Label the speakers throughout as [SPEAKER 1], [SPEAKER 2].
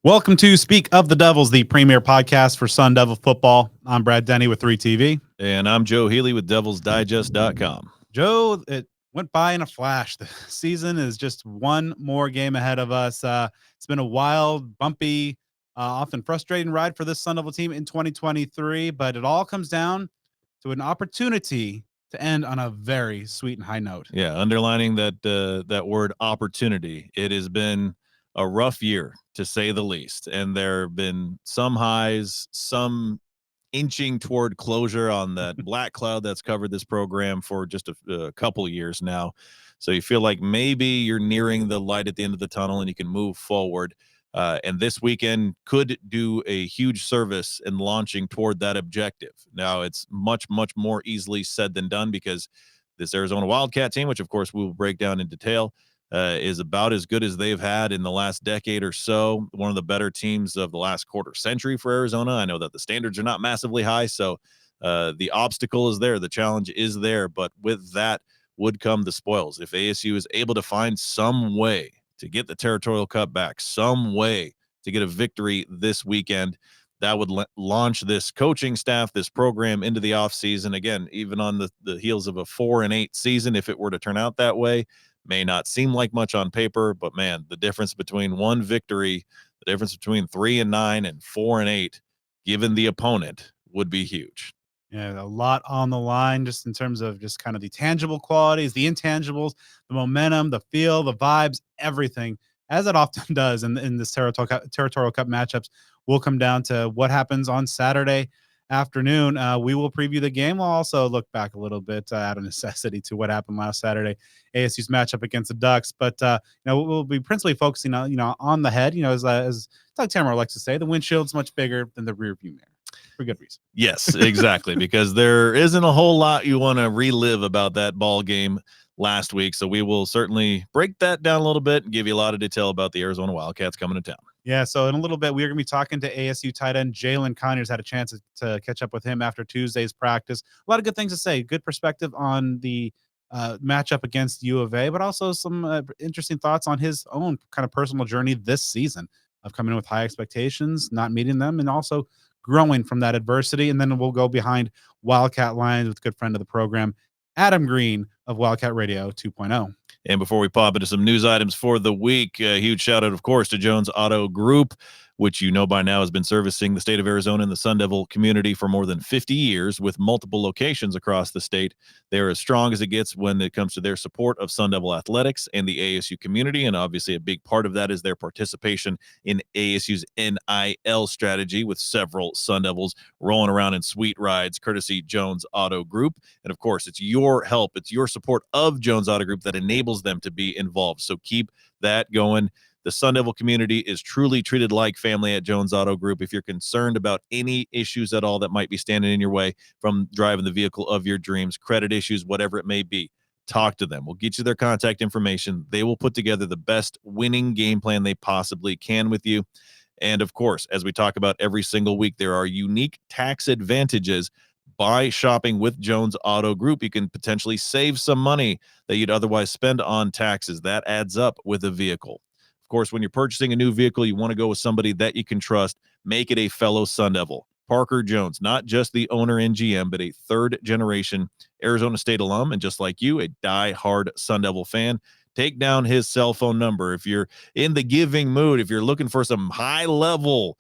[SPEAKER 1] Welcome to Speak of the Devils, the premier podcast for Sun Devil football. I'm Brad Denny with 3TV.
[SPEAKER 2] And I'm Joe Healy with DevilsDigest.com.
[SPEAKER 1] Joe, it went by in a flash. The season is just one more game ahead of us. It's been a wild, bumpy, often frustrating ride for this Sun Devil team in 2023, but it all comes down to an opportunity to end on a very sweet and high note.
[SPEAKER 2] Yeah, underlining that word opportunity. It has been a rough year, to say the least. And there have been some highs, some inching toward closure on that black cloud that's covered this program for just a couple years now. So you feel like maybe you're nearing the light at the end of the tunnel and you can move forward. And this weekend could do a huge service in launching toward that objective. Now, it's much, much more easily said than done because this Arizona Wildcat team, which of course we will break down in detail, is about as good as they've had in the last decade or so. One of the better teams of the last quarter century for Arizona. I know that the standards are not massively high, so the obstacle is there. The challenge is there, but with that would come the spoils. If ASU is able to find some way to get the Territorial Cup back, some way to get a victory this weekend, that would launch this coaching staff, this program into the offseason. Again, even on the heels of a 4-8 season, if it were to turn out that way, may not seem like much on paper, but man, the difference between one victory, the difference between 3-9 and 4-8, given the opponent, would be huge.
[SPEAKER 1] Yeah, a lot on the line just in terms of just kind of the tangible qualities, the intangibles, the momentum, the feel, the vibes, everything, as it often does in this Territorial Cup matchups, will come down to what happens on Saturday afternoon. We will preview the game. We'll also look back a little bit out of necessity to what happened last Saturday, ASU's matchup against the Ducks. But we'll be principally focusing on on the head. As Doug Tamara likes to say, the windshield's much bigger than the rear view mirror. For good reason.
[SPEAKER 2] Yes, exactly, because there isn't a whole lot you want to relive about that ball game last week. So we will certainly break that down a little bit and give you a lot of detail about the Arizona Wildcats coming to town.
[SPEAKER 1] Yeah, so in a little bit, we're going to be talking to ASU tight end Jalin Conyers. Had a chance to catch up with him after Tuesday's practice. A lot of good things to say. Good perspective on the matchup against U of A, but also some interesting thoughts on his own kind of personal journey this season of coming in with high expectations, not meeting them, and also growing from that adversity. And then we'll go behind Wildcat lines with a good friend of the program, Adam Green of Wildcat Radio 2.0.
[SPEAKER 2] And before we pop into some news items for the week, a huge shout out, of course, to Jones Auto Group, which you know by now has been servicing the state of Arizona and the Sun Devil community for more than 50 years with multiple locations across the state. They're as strong as it gets when it comes to their support of Sun Devil athletics and the ASU community. And obviously, a big part of that is their participation in ASU's NIL strategy, with several Sun Devils rolling around in sweet rides, courtesy Jones Auto Group. And of course, it's your help, it's your support of Jones Auto Group that enables them to be involved. So keep that going. The Sun Devil community is truly treated like family at Jones Auto Group. If you're concerned about any issues at all that might be standing in your way from driving the vehicle of your dreams, credit issues, whatever it may be, talk to them. We'll get you their contact information. They will put together the best winning game plan they possibly can with you. And of course, as we talk about every single week, there are unique tax advantages by shopping with Jones Auto Group. You can potentially save some money that you'd otherwise spend on taxes. That adds up with a vehicle. Of course, when you're purchasing a new vehicle, you want to go with somebody that you can trust. Make it a fellow Sun Devil. Parker Jones, not just the owner and GM, but a third-generation Arizona State alum, and just like you, a die-hard Sun Devil fan. Take down his cell phone number if you're in the giving mood, if you're looking for some high-level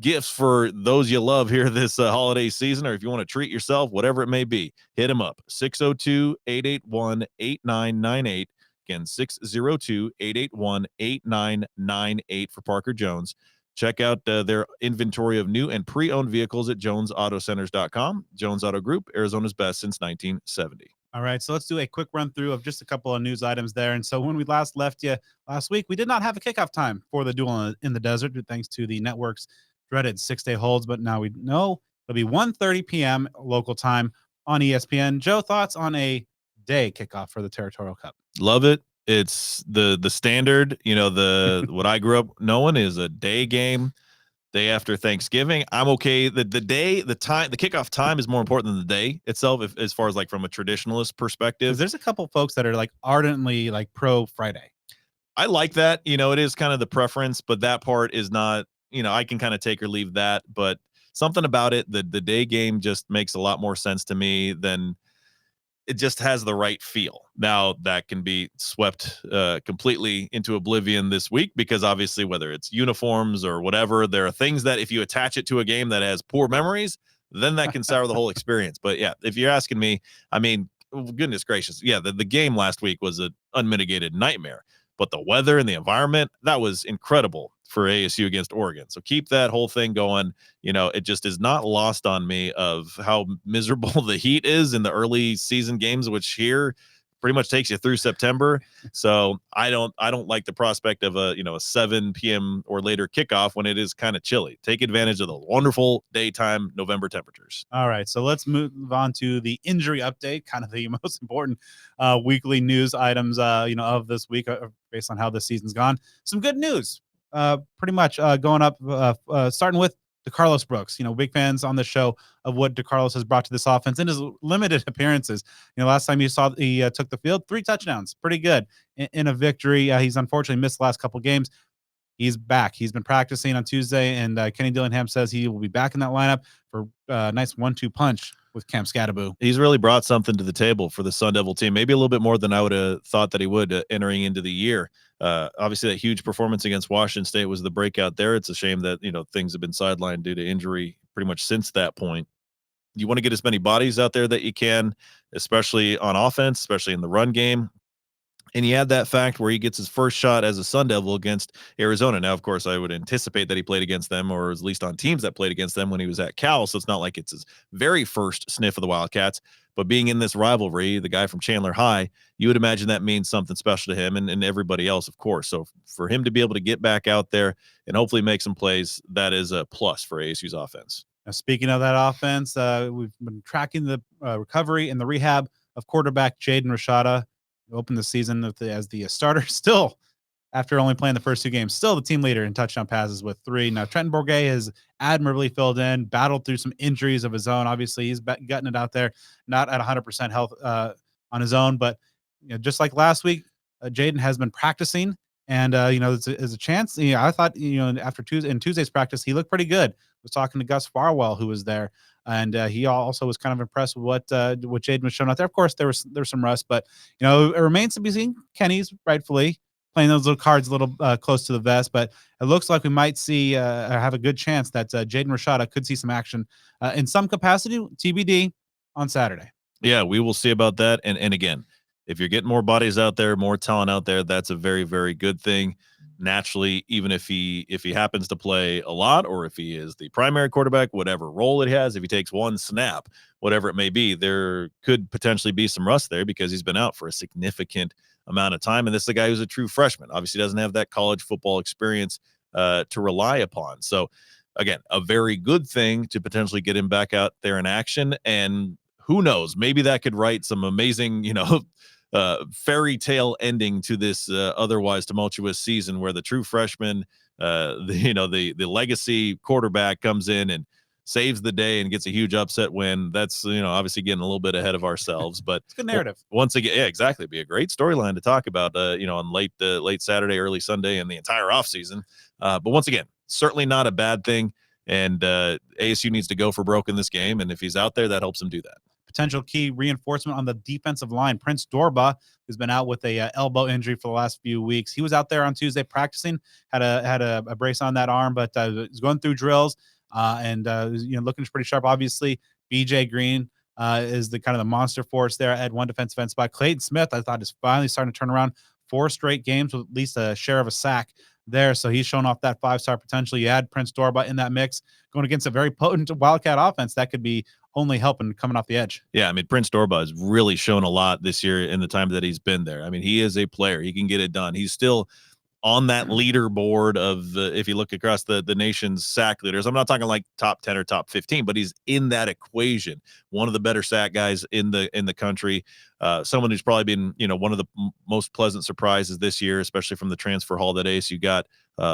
[SPEAKER 2] gifts for those you love here this holiday season, or if you want to treat yourself, whatever it may be, hit him up. 602-881-8998. Again, 602-881-8998 for Parker Jones. Check out their inventory of new and pre-owned vehicles at jonesautocenters.com. Jones Auto Group, Arizona's best since 1970.
[SPEAKER 1] All right, so let's do a quick run through of just a couple of news items there. And so when we last left you last week, we did not have a kickoff time for the Duel in the Desert, thanks to the network's dreaded 6-day holds. But now we know it'll be 1:30 p.m. local time on ESPN. Joe, thoughts on a day kickoff for the Territorial Cup?
[SPEAKER 2] Love it. It's the standard, the what I grew up knowing is a day game, day after Thanksgiving. I'm okay. The day, the time, the kickoff time is more important than the day itself, as far as like from a traditionalist perspective.
[SPEAKER 1] There's a couple folks that are like ardently like pro Friday.
[SPEAKER 2] I like that. It is kind of the preference, but that part is not, I can kind of take or leave that. But something about it, the day game just makes a lot more sense to me than it just has the right feel. Now that can be swept completely into oblivion this week because obviously whether it's uniforms or whatever, there are things that if you attach it to a game that has poor memories, then that can sour the whole experience. But yeah, if you're asking me, I mean, goodness gracious, yeah, the game last week was an unmitigated nightmare. But the weather and the environment, that was incredible for ASU against Oregon. So keep that whole thing going. It just is not lost on me of how miserable the heat is in the early season games, which here pretty much takes you through September. So I don't like the prospect of a 7 p.m. or later kickoff when it is kind of chilly. Take advantage of the wonderful daytime November temperatures.
[SPEAKER 1] All right, so let's move on to the injury update, kind of the most important weekly news items, of this week, based on how the season's gone. Some good news, pretty much going up, starting with DeCarlos Brooks. Big fans on the show of what DeCarlos has brought to this offense in his limited appearances. Last time you saw he took the field, 3 touchdowns, pretty good in a victory. He's unfortunately missed the last couple games. He's back. He's been practicing on Tuesday, and Kenny Dillingham says he will be back in that lineup for a nice 1-2 punch with Cam Scadaboo.
[SPEAKER 2] He's really brought something to the table for the Sun Devil team, maybe a little bit more than I would have thought that he would entering into the year. Obviously, that huge performance against Washington State was the breakout there. It's a shame that things have been sidelined due to injury pretty much since that point. You want to get as many bodies out there that you can, especially on offense, especially in the run game. And you add that fact where he gets his first shot as a Sun Devil against Arizona. Now, of course, I would anticipate that he played against them, or at least on teams that played against them when he was at Cal. So it's not like it's his very first sniff of the Wildcats. But being in this rivalry, the guy from Chandler High, you would imagine that means something special to him and everybody else, of course. So for him to be able to get back out there and hopefully make some plays, that is a plus for ASU's offense.
[SPEAKER 1] Now, speaking of that offense, we've been tracking the recovery and the rehab of quarterback Jaden Rashada. Opened the season as the starter. Still, after only playing the first 2 games, still the team leader in touchdown passes with 3. Now, Trenton Bourget has admirably filled in, battled through some injuries of his own. Obviously, he's gutting it out there, not at 100% health on his own. But just like last week, Jaden has been practicing, and it's a chance. I thought after Tuesday's practice, he looked pretty good. I was talking to Gus Farwell, who was there, and he also was kind of impressed with what Jaden was showing out there. Of course, there was some rust, but it remains to be seen. Kenny's rightfully playing those little cards a little close to the vest, but it looks like we might see have a good chance that Jaden Rashada could see some action in some capacity, TBD, on Saturday.
[SPEAKER 2] Yeah, we will see about that. And again, if you're getting more bodies out there, more talent out there, that's a very, very good thing. Naturally, even if he happens to play a lot, or if he is the primary quarterback, whatever role it has, if he takes one snap, whatever it may be, there could potentially be some rust there because he's been out for a significant amount of time. And this is a guy who's a true freshman, obviously doesn't have that college football experience to rely upon. So again, a very good thing to potentially get him back out there in action. And who knows, maybe that could write some amazing, fairy tale ending to this otherwise tumultuous season where the true freshman, the legacy quarterback comes in and saves the day and gets a huge upset win. That's obviously getting a little bit ahead of ourselves, but
[SPEAKER 1] It's a good narrative.
[SPEAKER 2] Once again, yeah, exactly. It'd be a great storyline to talk about, on late Saturday, early Sunday, and the entire offseason. But once again, certainly not a bad thing. And ASU needs to go for broke in this game, and if he's out there, that helps him do that.
[SPEAKER 1] Potential key reinforcement on the defensive line, Prince Dorba, who's been out with a elbow injury for the last few weeks. He was out there on Tuesday practicing, had a brace on that arm, but was going through drills and looking pretty sharp. Obviously, BJ Green is the kind of the monster force there at one defensive end spot. Clayton Smith, I thought, is finally starting to turn around. 4 straight games with at least a share of a sack there. So he's shown off that 5-star potential. You add Prince Dorba in that mix, going against a very potent Wildcat offense, that could be only helping coming off the edge.
[SPEAKER 2] Yeah, I mean, Prince Dorba has really shown a lot this year in the time that he's been there. I mean, he is a player. He can get it done. He's still on that leaderboard of if you look across the nation's sack leaders. I'm not talking like top 10 or top 15, but he's in that equation. One of the better sack guys in the country. Someone who's probably been, one of the most pleasant surprises this year, especially from the transfer haul that ASU got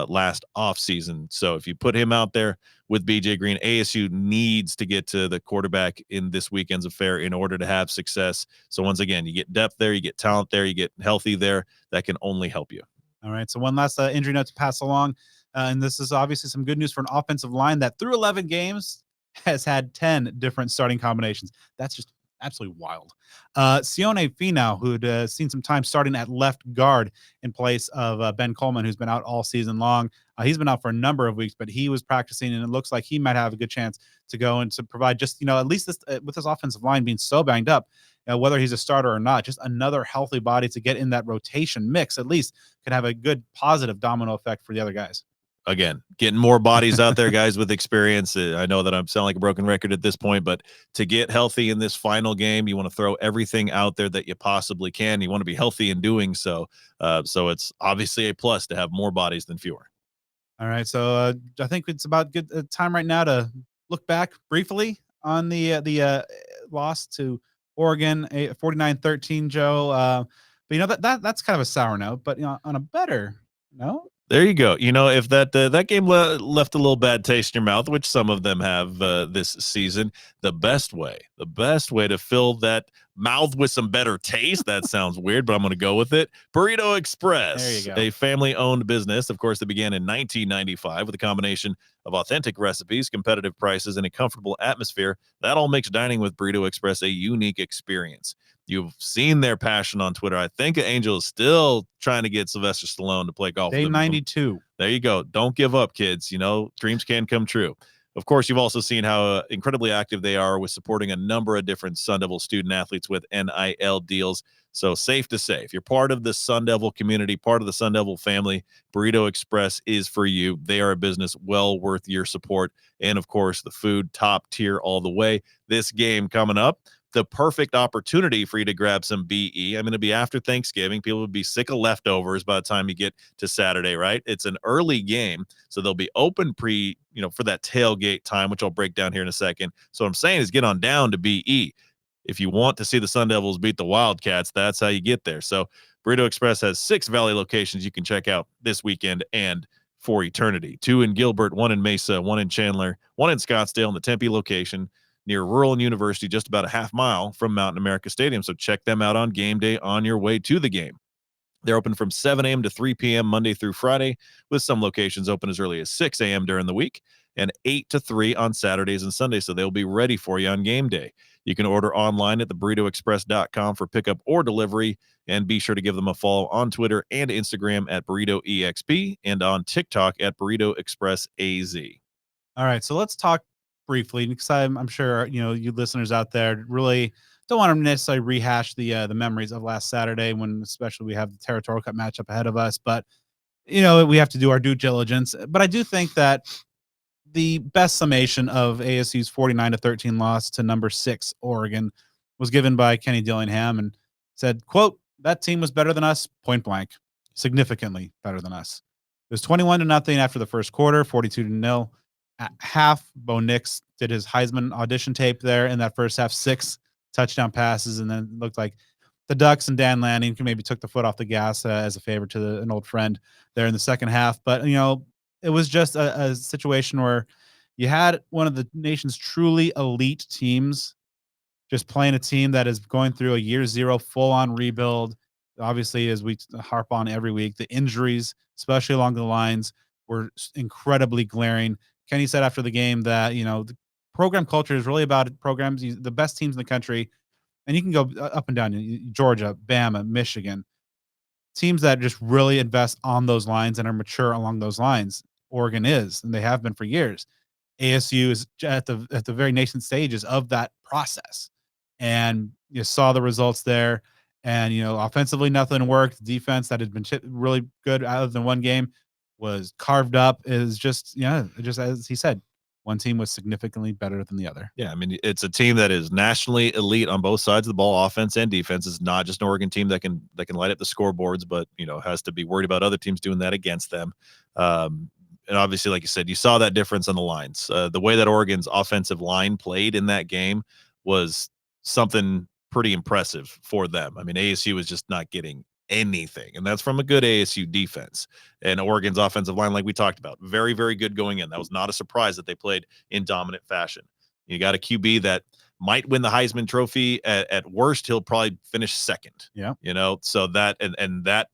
[SPEAKER 2] last offseason. So if you put him out there with BJ Green, ASU needs to get to the quarterback in this weekend's affair in order to have success. So once again, you get depth there, you get talent there, you get healthy there. That can only help you.
[SPEAKER 1] All right. So one last injury note to pass along. And this is obviously some good news for an offensive line that through 11 games has had 10 different starting combinations. That's just absolutely wild. Sione Finau, who'd seen some time starting at left guard in place of Ben Coleman, who's been out all season long. He's been out for a number of weeks, but he was practicing, and it looks like he might have a good chance to go and to provide just, at least this with this offensive line being so banged up, whether he's a starter or not, just another healthy body to get in that rotation mix at least could have a good positive domino effect for the other guys.
[SPEAKER 2] Again, getting more bodies out there, guys with experience. I know that I'm sounding like a broken record at this point, but to get healthy in this final game, you want to throw everything out there that you possibly can. You want to be healthy in doing so. So it's obviously a plus to have more bodies than fewer.
[SPEAKER 1] All right, so I think it's about good time right now to look back briefly on the loss to Oregon, 49-13, Joe. But that's kind of a sour note. But on a better note,
[SPEAKER 2] there you go. If that game left a little bad taste in your mouth, which some of them have this season, the best way to fill that mouth with some better taste, that sounds weird, but I'm going to go with it. Burrito Express,
[SPEAKER 1] there you go.
[SPEAKER 2] a family-owned business, of course, that began in 1995 with a combination of authentic recipes, competitive prices, and a comfortable atmosphere. That all makes dining with Burrito Express a unique experience. You've seen their passion on Twitter. I think Angel is still trying to get Sylvester Stallone to play golf
[SPEAKER 1] Day
[SPEAKER 2] with him.
[SPEAKER 1] 92.
[SPEAKER 2] There you go. Don't give up, kids. Dreams can come true. Of course, you've also seen how incredibly active they are with supporting a number of different Sun Devil student athletes with NIL deals. So safe to say, if you're part of the Sun Devil community, part of the Sun Devil family, Burrito Express is for you. They are a business well worth your support. And of course, the food top tier all the way. This game coming up, the perfect opportunity for you to grab some BE. I'm going to be after Thanksgiving. People will be sick of leftovers by the time you get to Saturday, right? It's an early game, so they'll be open for that tailgate time, which I'll break down here in a second. So what I'm saying is get on down to BE. If you want to see the Sun Devils beat the Wildcats, that's how you get there. So Burrito Express has 6 Valley locations you can check out this weekend and for eternity. 2 in Gilbert, 1 in Mesa, 1 in Chandler, 1 in Scottsdale, and the Tempe location near Rural and University, just about a half mile from Mountain America Stadium. So check them out on game day on your way to the game. They're open from 7 a.m. to 3 p.m. Monday through Friday, with some locations open as early as 6 a.m. during the week and 8 to 3 on Saturdays and Sundays. So they'll be ready for you on game day. You can order online at theburritoexpress.com for pickup or delivery, and be sure to give them a follow on Twitter and Instagram at BurritoEXP and on TikTok at BurritoExpressAZ.
[SPEAKER 1] All right, so let's talk briefly because I'm sure you listeners out there really don't want to necessarily rehash the memories of last Saturday when especially we have the Territorial Cup matchup ahead of us, but we have to do our due diligence. But I do think that the best summation of ASU's 49-13 loss to number 6 Oregon was given by Kenny Dillingham and said, quote, "That team was better than us, point blank, significantly better than us. It was 21-0 after the first quarter, 42-0 at half. Bo Nix did his Heisman audition tape there in that first half, 6 touchdown passes, and then it looked like the Ducks and Dan Lanning maybe took the foot off the gas as a favor to an old friend there in the second half. But it was just a situation where you had one of the nation's truly elite teams just playing a team that is going through a year zero full on rebuild. Obviously, as we harp on every week, the injuries, especially along the lines, were incredibly glaring. Kenny said after the game that the program culture is really about programs, the best teams in the country, and you can go up and down, Georgia, Bama, Michigan, teams that just really invest on those lines and are mature along those lines. Oregon is, and they have been for years. ASU is at the very nascent stages of that process, and you saw the results there. And offensively, nothing worked. Defense that had been really good out of one game was carved up. Is just just as he said, one team was significantly better than the other.
[SPEAKER 2] Yeah, I mean, it's a team that is nationally elite on both sides of the ball, offense and defense. It's not just an Oregon team that can light up the scoreboards, but has to be worried about other teams doing that against them. And obviously, like you said, you saw that difference on the lines. The way that Oregon's offensive line played in that game was something pretty impressive for them. I mean, ASU was just not getting anything, and that's from a good ASU defense. And Oregon's offensive line, like we talked about, very, very good going in. That was not a surprise that they played in dominant fashion. You got a QB that might win the Heisman Trophy. At worst, he'll probably finish second.
[SPEAKER 1] Yeah.
[SPEAKER 2] So that and that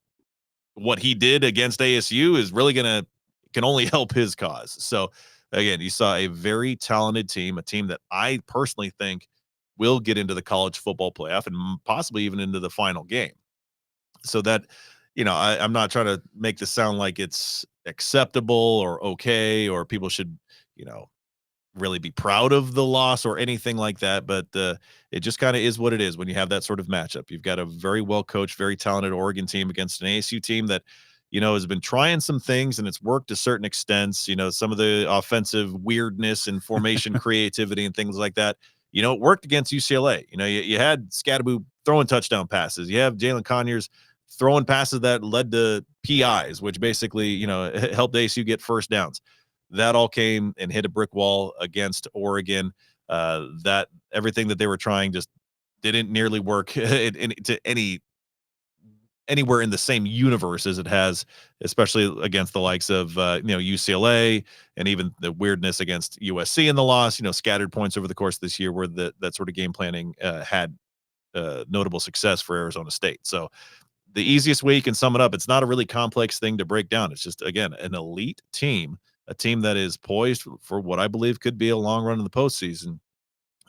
[SPEAKER 2] what he did against ASU is really can only help his cause. So again, you saw a very talented team, a team that I personally think will get into the college football playoff and possibly even into the final game. So that, I'm not trying to make this sound like it's acceptable or okay or people should, you know, really be proud of the loss or anything like that. But it just kind of is what it is when you have that sort of matchup. You've got a very well coached, very talented Oregon team against an ASU team that, has been trying some things and it's worked to certain extents. Some of the offensive weirdness and formation creativity and things like that. It worked against UCLA. You had Scattaboo throwing touchdown passes. You have Jalin Conyers throwing passes that led to PIs, which basically, helped ASU get first downs. That all came and hit a brick wall against Oregon. That everything that they were trying just didn't nearly work to anywhere in the same universe as it has, especially against the likes of UCLA and even the weirdness against USC in the loss. Scattered points over the course of this year where that sort of game planning had notable success for Arizona State. So the easiest way you can sum it up, it's not a really complex thing to break down. It's just, again, an elite team, a team that is poised for what I believe could be a long run in the postseason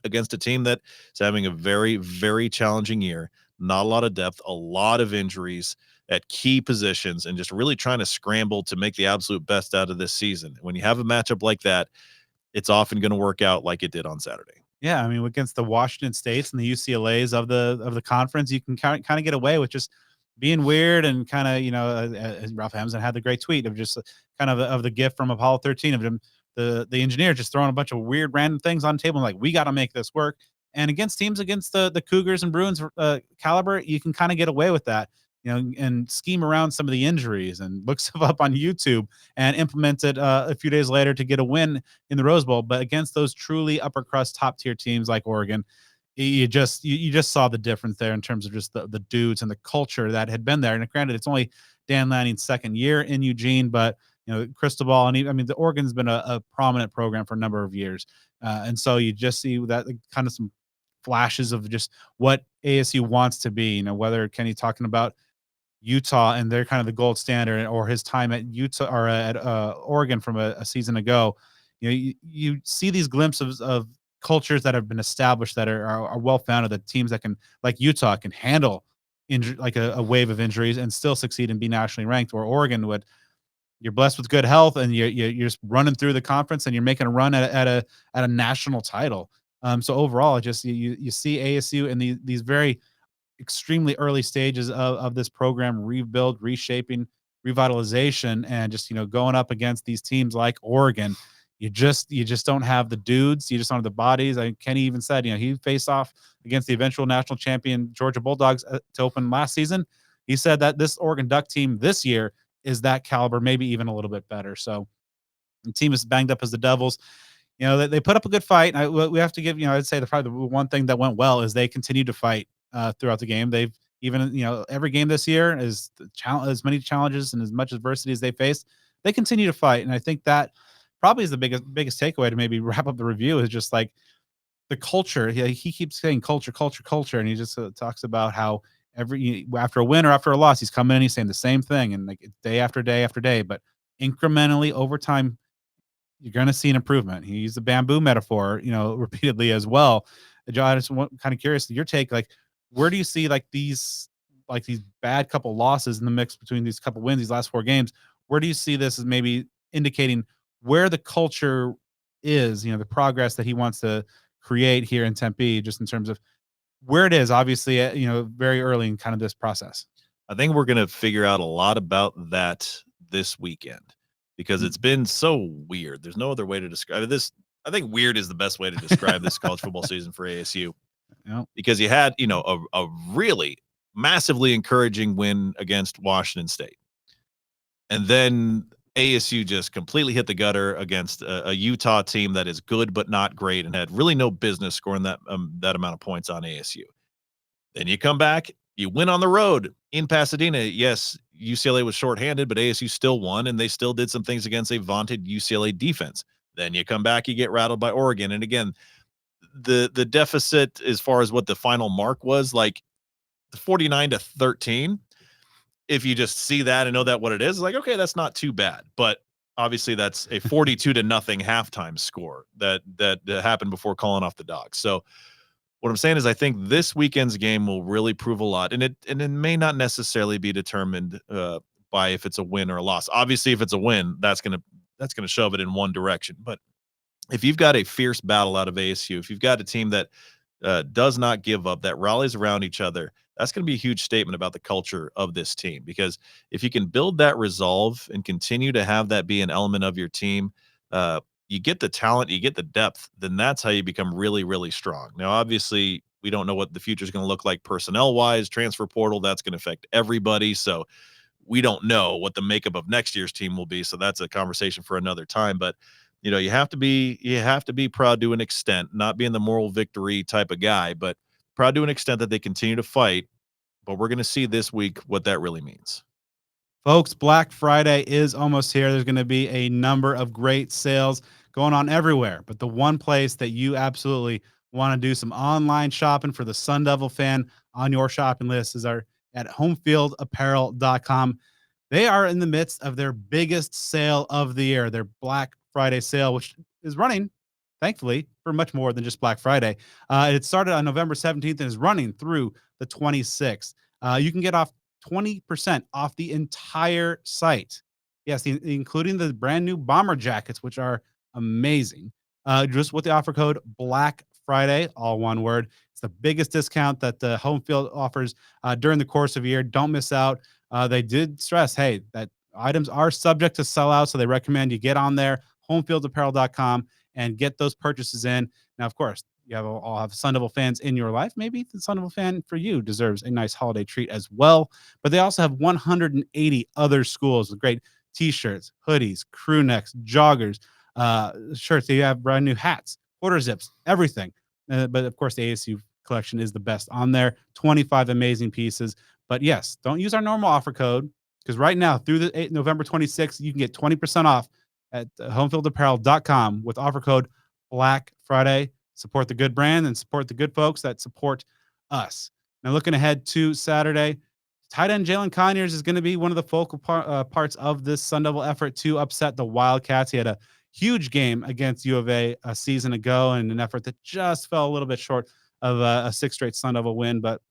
[SPEAKER 2] against a team that is having a very, very challenging year. Not a lot of depth, a lot of injuries at key positions, and just really trying to scramble to make the absolute best out of this season. When you have a matchup like that, it's often going to work out like it did on Saturday.
[SPEAKER 1] Yeah, I mean, against the Washington States and the UCLA's of the conference, you can kind of get away with just being weird and kind of, Ralph Hamilton had the great tweet of just kind of the gift from Apollo 13 of him, the engineer just throwing a bunch of weird random things on the table and like, we got to make this work. And against teams against the Cougars and Bruins caliber, you can kind of get away with that, and scheme around some of the injuries and look stuff up on YouTube and implement it a few days later to get a win in the Rose Bowl. But against those truly upper crust top tier teams like Oregon, you just saw the difference there in terms of just the dudes and the culture that had been there. And granted, it's only Dan Lanning's second year in Eugene, but Cristobal and I mean the Oregon's been a prominent program for a number of years, and so you just see that kind of some flashes of just what ASU wants to be. Whether Kenny talking about Utah and they're kind of the gold standard, or his time at Utah or at Oregon from a season ago. You see these glimpses of cultures that have been established that are well founded, that teams that can, like Utah, can handle like a wave of injuries and still succeed and be nationally ranked, or Oregon would. You're blessed with good health and you're just running through the conference and you're making a run at a national title. So overall, just you see ASU in these very extremely early stages of this program rebuild, reshaping, revitalization, and just going up against these teams like Oregon. You just don't have the dudes, you just don't have the bodies. Kenny even said he faced off against the eventual national champion Georgia Bulldogs to open last season. He said that this Oregon Duck team this year is that caliber, maybe even a little bit better. So the team is banged up as the Devils. They put up a good fight. We have to give, I'd say probably the one thing that went well is they continued to fight throughout the game. They've even, every game this year is as many challenges and as much adversity as they face, they continue to fight. And I think that probably is the biggest takeaway to maybe wrap up the review is just like the culture. He keeps saying culture, culture, culture. And he just talks about how after a win or after a loss, he's coming in, he's saying the same thing and like day after day after day, but incrementally over time, you're going to see an improvement. He used the bamboo metaphor, repeatedly as well. John, I just kind of curious your take. Like, where do you see these bad couple losses in the mix between these couple wins, these last 4 games? Where do you see this as maybe indicating where the culture is, the progress that he wants to create here in Tempe, just in terms of where it is, obviously, very early in kind of this process?
[SPEAKER 2] I think we're going to figure out a lot about that this weekend because it's been so weird. There's no other way to describe this. I think weird is the best way to describe this college football season for ASU because you had, a really massively encouraging win against Washington State. And then ASU just completely hit the gutter against a Utah team that is good but not great and had really no business scoring that amount of points on ASU. Then you come back, you win on the road in Pasadena. Yes, UCLA was shorthanded, but ASU still won, and they still did some things against a vaunted UCLA defense. Then you come back, you get rattled by Oregon. And again, the deficit as far as what the final mark was, like 49-13. if you just see that and know that what it is, like, okay, that's not too bad. But obviously that's a 42-0 halftime score that happened before calling off the Dogs. So what I'm saying is I think this weekend's game will really prove a lot, and it may not necessarily be determined by if it's a win or a loss. Obviously, if it's a win, that's gonna shove it in one direction. But if you've got a fierce battle out of ASU, if you've got a team that does not give up, that rallies around each other, that's going to be a huge statement about the culture of this team. Because if you can build that resolve and continue to have that be an element of your team, you get the talent, you get the depth, then that's how you become really, really strong. Now, obviously, we don't know what the future is going to look like personnel wise, transfer portal, that's going to affect everybody. So we don't know what the makeup of next year's team will be. So that's a conversation for another time. But you have to be proud to an extent, not being the moral victory type of guy, but proud to an extent that they continue to fight. But we're going to see this week what that really means.
[SPEAKER 1] Folks, Black Friday is almost here. There's going to be a number of great sales going on everywhere. But the one place that you absolutely want to do some online shopping for the Sun Devil fan on your shopping list is at homefieldapparel.com. They are in the midst of their biggest sale of the year, their Black Friday sale, which is running, thankfully, for much more than just Black Friday. It started on November 17th and is running through the 26th. You can get off 20% off the entire site. Yes, including the brand new bomber jackets, which are amazing. Just with the offer code Black Friday, all one word. It's the biggest discount that the Home Field offers during the course of a year. Don't miss out. They did stress, hey, that items are subject to sellout, so they recommend you get on there, homefieldapparel.com, and get those purchases in. Now, of course, you all have Sun Devil fans in your life. Maybe the Sun Devil fan for you deserves a nice holiday treat as well. But they also have 180 other schools with great T-shirts, hoodies, crew necks, joggers, shirts. They have brand new hats, quarter zips, everything. But of course, the ASU collection is the best on there. 25 amazing pieces. But yes, don't use our normal offer code because right now through the November 26th, you can get 20% off at homefieldapparel.com with offer code Black Friday. Support the good brand and support the good folks that support us. Now, looking ahead to Saturday, tight end Jalin Conyers is going to be one of the focal parts of this Sun Devil effort to upset the Wildcats. He had a huge game against U of A season ago in an effort that just fell a little bit short of a sixth straight Sun Devil win, but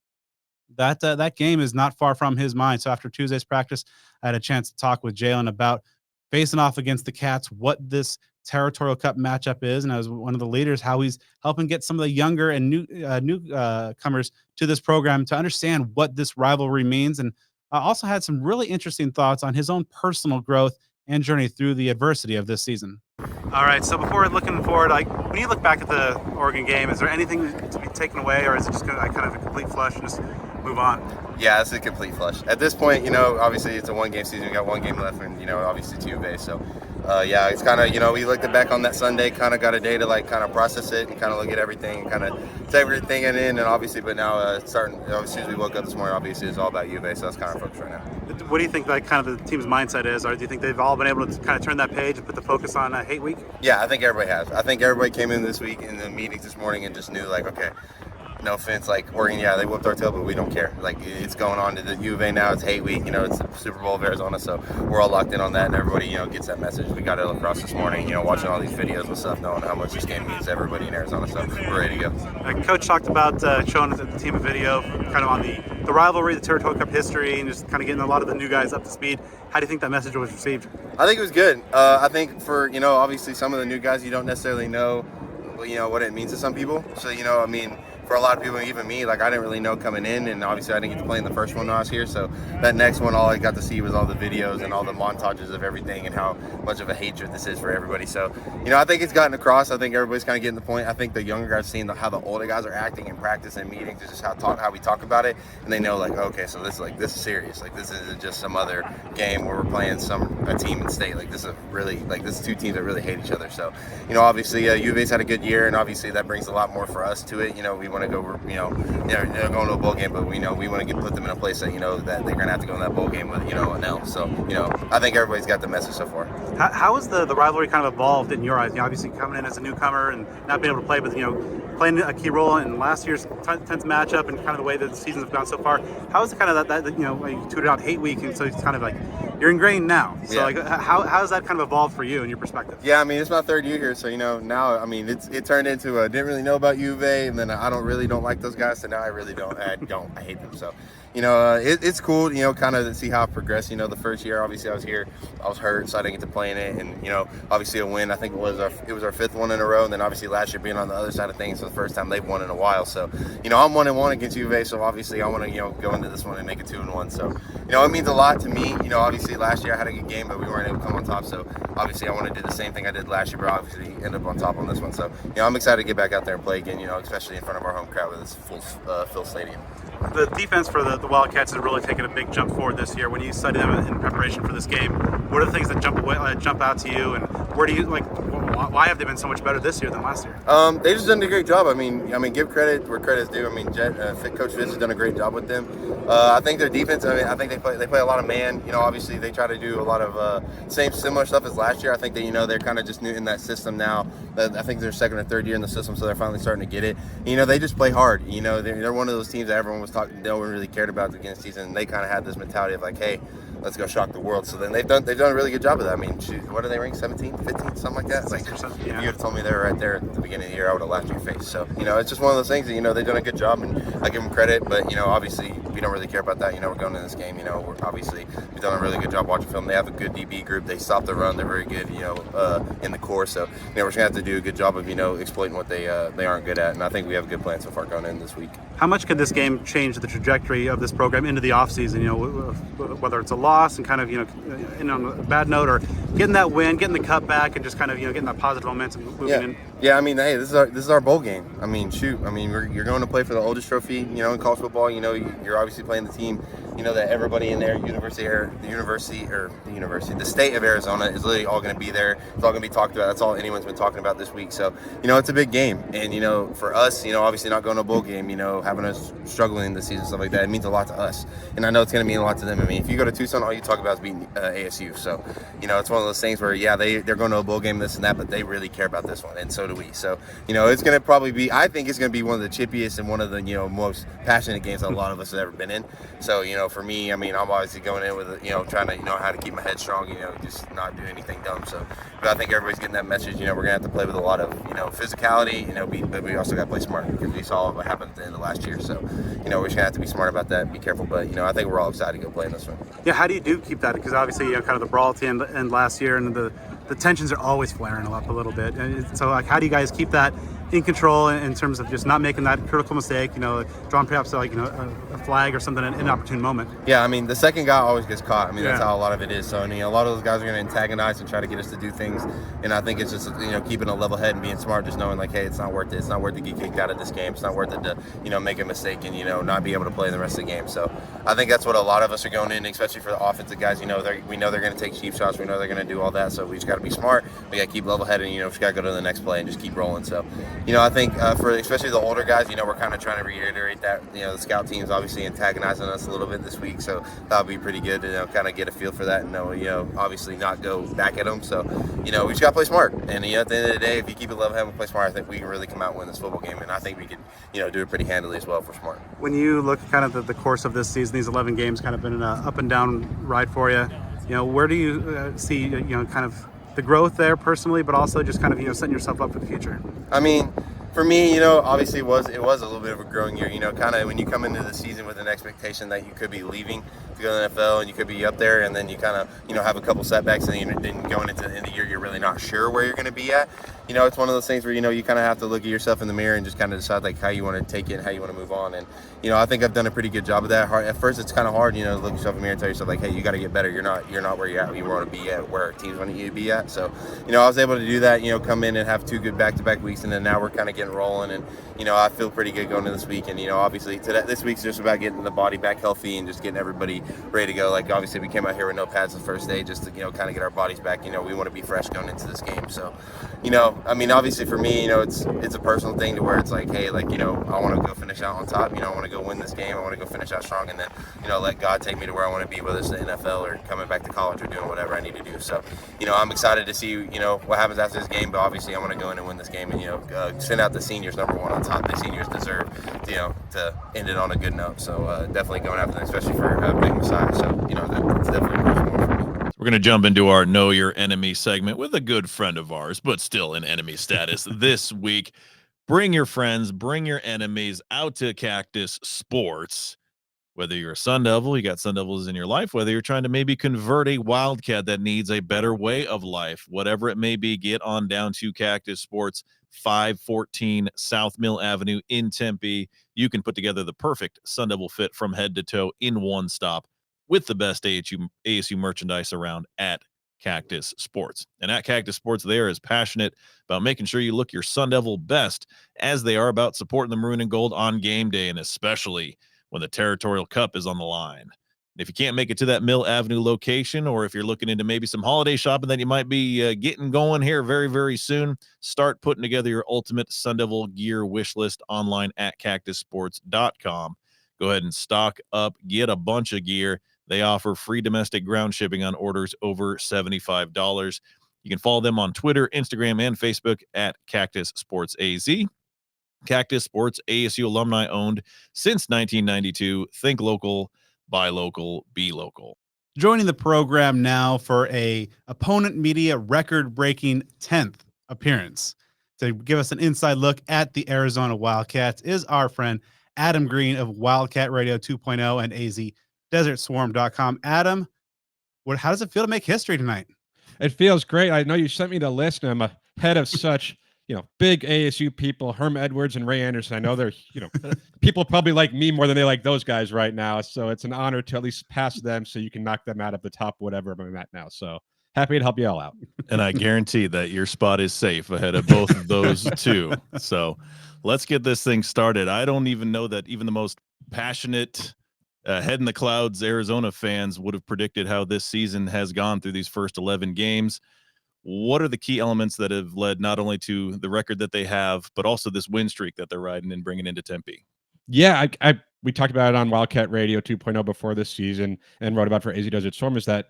[SPEAKER 1] that game is not far from his mind. So after Tuesday's practice, I had a chance to talk with Jalin about facing off against the Cats, what this Territorial Cup matchup is, and I was one of the leaders, how he's helping get some of the younger and new comers to this program to understand what this rivalry means. And I also had some really interesting thoughts on his own personal growth and journey through the adversity of this season. All right, so before looking forward, like when you look back at the Oregon game, is there anything to be taken away, or is it just kind of a complete flush and just move on?
[SPEAKER 3] Yeah, it's a complete flush. At this point, obviously it's a one-game season. We got one game left, and obviously 2 base. So, yeah, it's kind of we looked back on that Sunday, kind of got a day to kind of process it and kind of look at everything, and kind of take everything in, and obviously, but now starting as soon as we woke up this morning, obviously it's all about U base. So that's kind of focused right now.
[SPEAKER 1] What do you think kind of the team's mindset is, or do you think they've all been able to kind of turn that page and put the focus on Hate Week?
[SPEAKER 3] Yeah, I think everybody has. I think everybody came in this week in the meetings this morning and just knew okay. No offense, Oregon, yeah, they whooped our tail, but we don't care. It's going on to the U of A now. It's Hate Week, it's the Super Bowl of Arizona, so we're all locked in on that, and everybody, gets that message. We got it across this morning, watching all these videos and stuff, knowing how much this game means to everybody in Arizona, so we're ready to go.
[SPEAKER 1] Coach talked about showing the team a video kind of on the rivalry, the Territorial Cup history, and just kind of getting a lot of the new guys up to speed. How do you think that message was received?
[SPEAKER 3] I think it was good. I think for, obviously some of the new guys, you don't necessarily know, what it means to some people. So, for a lot of people, even me, I didn't really know coming in, and obviously I didn't get to play in the first one when I was here. So that next one, all I got to see was all the videos and all the montages of everything and how much of a hatred this is for everybody. So, I think it's gotten across. I think everybody's kind of getting the point. I think the younger guys seeing how the older guys are acting in practice and meetings, and just how we talk about it, and they know okay, so this is serious. This isn't just some other game where we're playing a team in state. This is really this is 2 teams that really hate each other. So, obviously U of A's had a good year, and obviously that brings a lot more for us to it. We want to go, they're going to a bowl game, but we want to put them in a place that, that they're going to have to go in that bowl game with, an L. So, I think everybody's got the message so far.
[SPEAKER 1] How has the rivalry kind of evolved in your eyes? Obviously coming in as a newcomer and not being able to play, but, playing a key role in last year's 10th matchup and kind of the way that the seasons have gone so far. How is it kind of that you tweeted out hate week, and so it's kind of like you're ingrained now. So how has that kind of evolved for you in your perspective?
[SPEAKER 3] Yeah, I mean, it's my 3rd year here, so now I mean it turned into didn't really know about U of A, and then I don't like those guys, so now I really don't. I hate them. So it's cool, kind of to see how it progressed. The first year, obviously, I was here, I was hurt, so I didn't get to play in it, and obviously a win. I think it was our 5th one in a row, and then obviously last year being on the other side of things for the first time they've won in a while. So I'm 1-1 against U of A, so obviously I want to go into this one and make it 2-1. So it means a lot to me. Obviously last year I had a good game, but we weren't able to come on top. So obviously I want to do the same thing I did last year, but obviously end up on top on this one. So I'm excited to get back out there and play again. Especially in front of our home crowd with this full fill stadium.
[SPEAKER 1] The defense for the Wildcats has really taken a big jump forward this year. When you study them in preparation for this game, what are the things that jump out to you, and where do you why have they been so much better this year than last year?
[SPEAKER 3] They just done a great job. I mean, give credit where credit's due. I mean, Coach Fitz has done a great job with them. I think their defense. I think they play a lot of man. Obviously they try to do a lot of similar stuff as last year. I think that they're kind of just new in that system now. I think they're 2nd or 3rd year in the system, so they're finally starting to get it. They just play hard. They're one of those teams that everyone was talking, no one really cared about the beginning of the season. And they kind of had this mentality of like, hey, let's go shock the world. So then they've done a really good job of that. I mean, shoot, what are they ranked? 17, 15, something like that? Like, if you had told me they were right there at the beginning of the year, I would have laughed in your face. So, it's just one of those things that, they've done a good job, and I give them credit, but, obviously we don't really care about that. We're going in this game, we've done a really good job watching film. They have a good DB group. They stop the run. They're very good, in the core. So, we're just going to have to do a good job of, exploiting what they aren't good at. And I think we have a good plan so far going in this week.
[SPEAKER 1] How much could this game change the trajectory of this program into the offseason, whether it's a loss and kind of, in on a bad note, or getting that win, getting the cup back, and just kind of, getting that positive momentum moving in?
[SPEAKER 3] Yeah, I mean, hey, this is our bowl game. I mean, shoot. I mean, you're going to play for the oldest trophy, in college football. You're obviously playing the team, that everybody in there, the state of Arizona is literally all going to be there. It's all going to be talked about. That's all anyone's been talking about this week. So, it's a big game. And, for us, obviously not going to a bowl game, having us struggling this season, stuff like that, it means a lot to us. And I know it's going to mean a lot to them. I mean, if you go to Tucson, all you talk about is beating ASU. So, it's one of those things where, they're going to a bowl game, this and that, but they really care about this one. And so do we. So, it's going to probably be, I think it's going to be one of the chippiest and one of the, most passionate games that a lot of us have ever been in. So, for me, I mean, I'm obviously going in with, trying to, how to keep my head strong, just not do anything dumb. So, but I think everybody's getting that message. We're going to have to play with a lot of, physicality, but we also got to play smart, because we saw what happened at the end of last year. So, we're just going to have to be smart about that and be careful. But, I think we're all excited to go play in this one.
[SPEAKER 1] Yeah, how do you keep that? Because obviously, kind of the brawl at the end last year, and the tensions are always flaring up a little bit. And so, how do you guys keep that in control in terms of just not making that critical mistake, drawing perhaps a flag or something in an opportune moment?
[SPEAKER 3] Yeah, I mean, the second guy always gets caught. I mean, that's how a lot of it is. So, a lot of those guys are going to antagonize and try to get us to do things. And I think it's just, keeping a level head and being smart, just knowing like, hey, it's not worth it. It's not worth to get kicked out of this game. It's not worth it to, make a mistake and, not be able to play the rest of the game. So I think that's what a lot of us are going in, especially for the offensive guys. We know they're going to take cheap shots. We know they're going to do all that. So we just got to be smart. We got to keep level headed and, just got to go to the next play and just keep rolling. So, I think for especially the older guys, we're kind of trying to reiterate that, the scout team's obviously antagonizing us a little bit this week. So that'll be pretty good to, kind of get a feel for that and obviously not go back at them. So, we just got to play smart. And, at the end of the day, if you keep it level headed and play smart, I think we can really come out and win this football game. And I think we could, do it pretty handily as well if we're smart.
[SPEAKER 1] When you look at kind of the course of this season, these 11 games kind of been an up and down ride for you. Where do you see, kind of the growth there personally, but also just kind of, setting yourself up for the future?
[SPEAKER 3] I mean, for me, obviously it was a little bit of a growing year. Kind of when you come into the season with an expectation that you could be leaving to go to the NFL and you could be up there, and then you kind of, have a couple setbacks, and then going into the end of the year, you're really not sure where you're going to be at. It's one of those things where, you kind of have to look at yourself in the mirror and just kind of decide like how you want to take it and how you want to move on. And, I think I've done a pretty good job of that. At first, it's kind of hard, to look yourself in the mirror and tell yourself like, hey, you got to get better. You're not where you're at. You want to be at where our teams want you to be at. So, I was able to do that, come in and have 2 good back-to-back weeks, and then now we're kind of getting rolling. And, I feel pretty good going into this week. And, obviously this week's just about getting the body back healthy and just getting everybody ready to go. Like, obviously we came out here with no pads the first day just to, kind of get our bodies back. We want to be fresh going into this game. So, I mean, obviously for me, it's a personal thing to where it's like, hey, like, I want to go finish out on top. I want to go win this game. I want to go finish out strong, and then, let God take me to where I want to be, whether it's the NFL or coming back to college or doing whatever I need to do. So, I'm excited to see, what happens after this game. But obviously, I want to go in and win this game, and send out the seniors number one on top. The seniors deserve, to end it on a good note. So definitely going after them, especially for Big Messiah. So, that's definitely worth more for me.
[SPEAKER 2] We're going to jump into our Know Your Enemy segment with a good friend of ours, but still in enemy status this week. Bring your friends, bring your enemies out to Cactus Sports. Whether you're a Sun Devil, you got Sun Devils in your life, whether you're trying to maybe convert a Wildcat that needs a better way of life, whatever it may be, get on down to Cactus Sports, 514 South Mill Avenue in Tempe. You can put together the perfect Sun Devil fit from head to toe in one stop with the best ASU merchandise around at Cactus Sports. And at Cactus Sports, they are as passionate about making sure you look your Sun Devil best as they are about supporting the maroon and gold on game day, and especially when the Territorial Cup is on the line. And if you can't make it to that Mill Avenue location, or if you're looking into maybe some holiday shopping that you might be getting going here very, very soon, start putting together your ultimate Sun Devil gear wish list online at cactussports.com. Go ahead and stock up, get a bunch of gear. They offer free domestic ground shipping on orders over $75. You can follow them on Twitter, Instagram, and Facebook at Cactus Sports AZ. Cactus Sports, ASU alumni owned since 1992. Think local, buy local, be local.
[SPEAKER 1] Joining the program now for a Opponent Media record-breaking 10th appearance to give us an inside look at the Arizona Wildcats is our friend Adam Green of Wildcat Radio 2.0 and AZDesertSwarm.com. Adam, how does it feel to make history tonight?
[SPEAKER 4] It feels great. I know you sent me the list, and I'm ahead of such big ASU people, Herm Edwards and Ray Anderson. I know they're, people probably like me more than they like those guys right now. So it's an honor to at least pass them so you can knock them out of the top, whatever I'm at now. So happy to help you all out.
[SPEAKER 2] And I guarantee that your spot is safe ahead of both of those two. So let's get this thing started. I don't even know that even the most passionate head in the clouds Arizona fans would have predicted how this season has gone through these first 11 games. What are the key elements that have led not only to the record that they have, but also this win streak that they're riding and bringing into Tempe?
[SPEAKER 4] Yeah, we talked about it on Wildcat Radio 2.0 before this season and wrote about for AZ Desert Storm, is that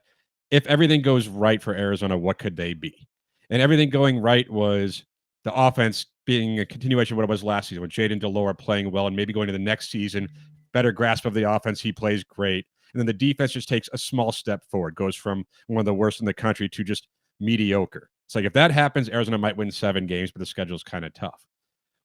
[SPEAKER 4] if everything goes right for Arizona, what could they be? And everything going right was the offense being a continuation of what it was last season, with Jaden Delora playing well and maybe going to the next season, better grasp of the offense. He plays great. And then the defense just takes a small step forward, goes from one of the worst in the country to just mediocre. It's like if that happens, Arizona might win 7 games, but the schedule is kind of tough.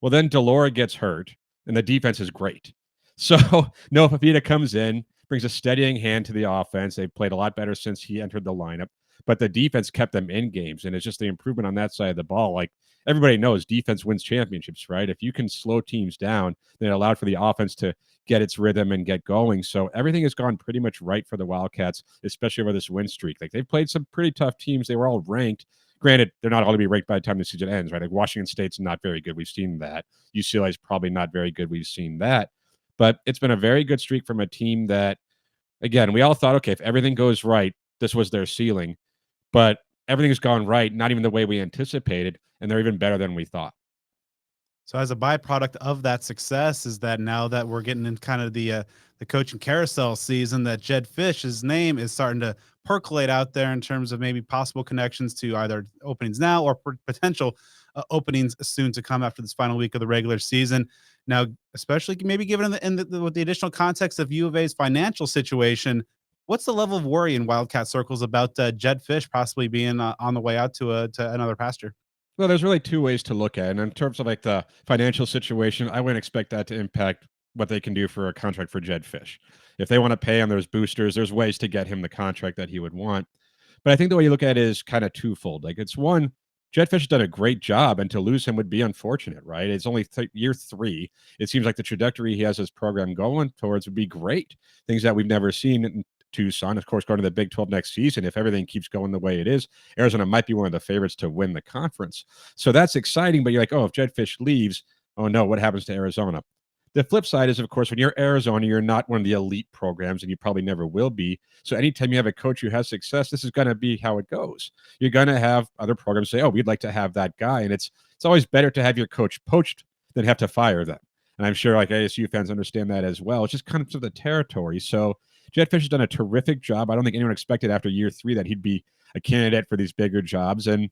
[SPEAKER 4] Well, then Delora gets hurt, and the defense is great. So Noah Fafita comes in, brings a steadying hand to the offense. They've played a lot better since he entered the lineup, but the defense kept them in games, and it's just the improvement on that side of the ball. Like everybody knows, defense wins championships, right? If you can slow teams down, then it allowed for the offense to get its rhythm and get going. So everything has gone pretty much right for the Wildcats, especially over this win streak. Like they've played some pretty tough teams. They were all ranked. Granted, they're not all to be ranked by the time the season ends, right? Like Washington State's not very good. We've seen that. UCLA is probably not very good. We've seen that. But it's been a very good streak from a team that, again, we all thought, okay, if everything goes right, this was their ceiling. But everything's gone right, not even the way we anticipated, and they're even better than we thought.
[SPEAKER 1] So as a byproduct of that success is that now that we're getting in kind of the coaching carousel season, that Jed Fish's name is starting to percolate out there in terms of maybe possible connections to either openings now or potential openings soon to come after this final week of the regular season. Now, especially maybe given with the additional context of U of A's financial situation, what's the level of worry in Wildcat circles about Jed Fish possibly being on the way out to another pasture?
[SPEAKER 4] Well, there's really 2 ways to look at it. And in terms of like the financial situation, I wouldn't expect that to impact what they can do for a contract for Jed Fish. If they want to pay him, there's boosters, there's ways to get him the contract that he would want. But I think the way you look at it is kind of twofold. Like it's one, Jed Fish has done a great job, and to lose him would be unfortunate, right? It's only year 3. It seems like the trajectory he has his program going towards would be great. Things that we've never seen in Tucson. Of course, going to the Big 12 next season, if everything keeps going the way it is, Arizona might be one of the favorites to win the conference. So that's exciting, but you're like, oh, if Jed Fish leaves, oh no, what happens to Arizona? The flip side is, of course, when you're Arizona, you're not one of the elite programs, and you probably never will be. So anytime you have a coach who has success, this is going to be how it goes. You're going to have other programs say, "Oh, we'd like to have that guy," and it's always better to have your coach poached than have to fire them. And I'm sure like ASU fans understand that as well. It's just kind of the territory. So Jed Fish has done a terrific job. I don't think anyone expected after year 3 that he'd be a candidate for these bigger jobs. And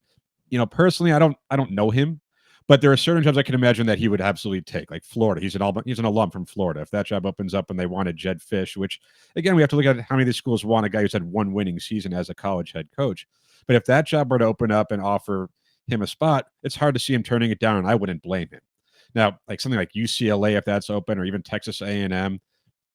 [SPEAKER 4] personally, I don't know him, but there are certain jobs I can imagine that he would absolutely take, like Florida. He's an alum from Florida. If that job opens up and they wanted Jed Fish, which again we have to look at how many of these schools want a guy who's had one winning season as a college head coach. But if that job were to open up and offer him a spot, it's hard to see him turning it down, and I wouldn't blame him. Now, like something like UCLA, if that's open, or even Texas A&M,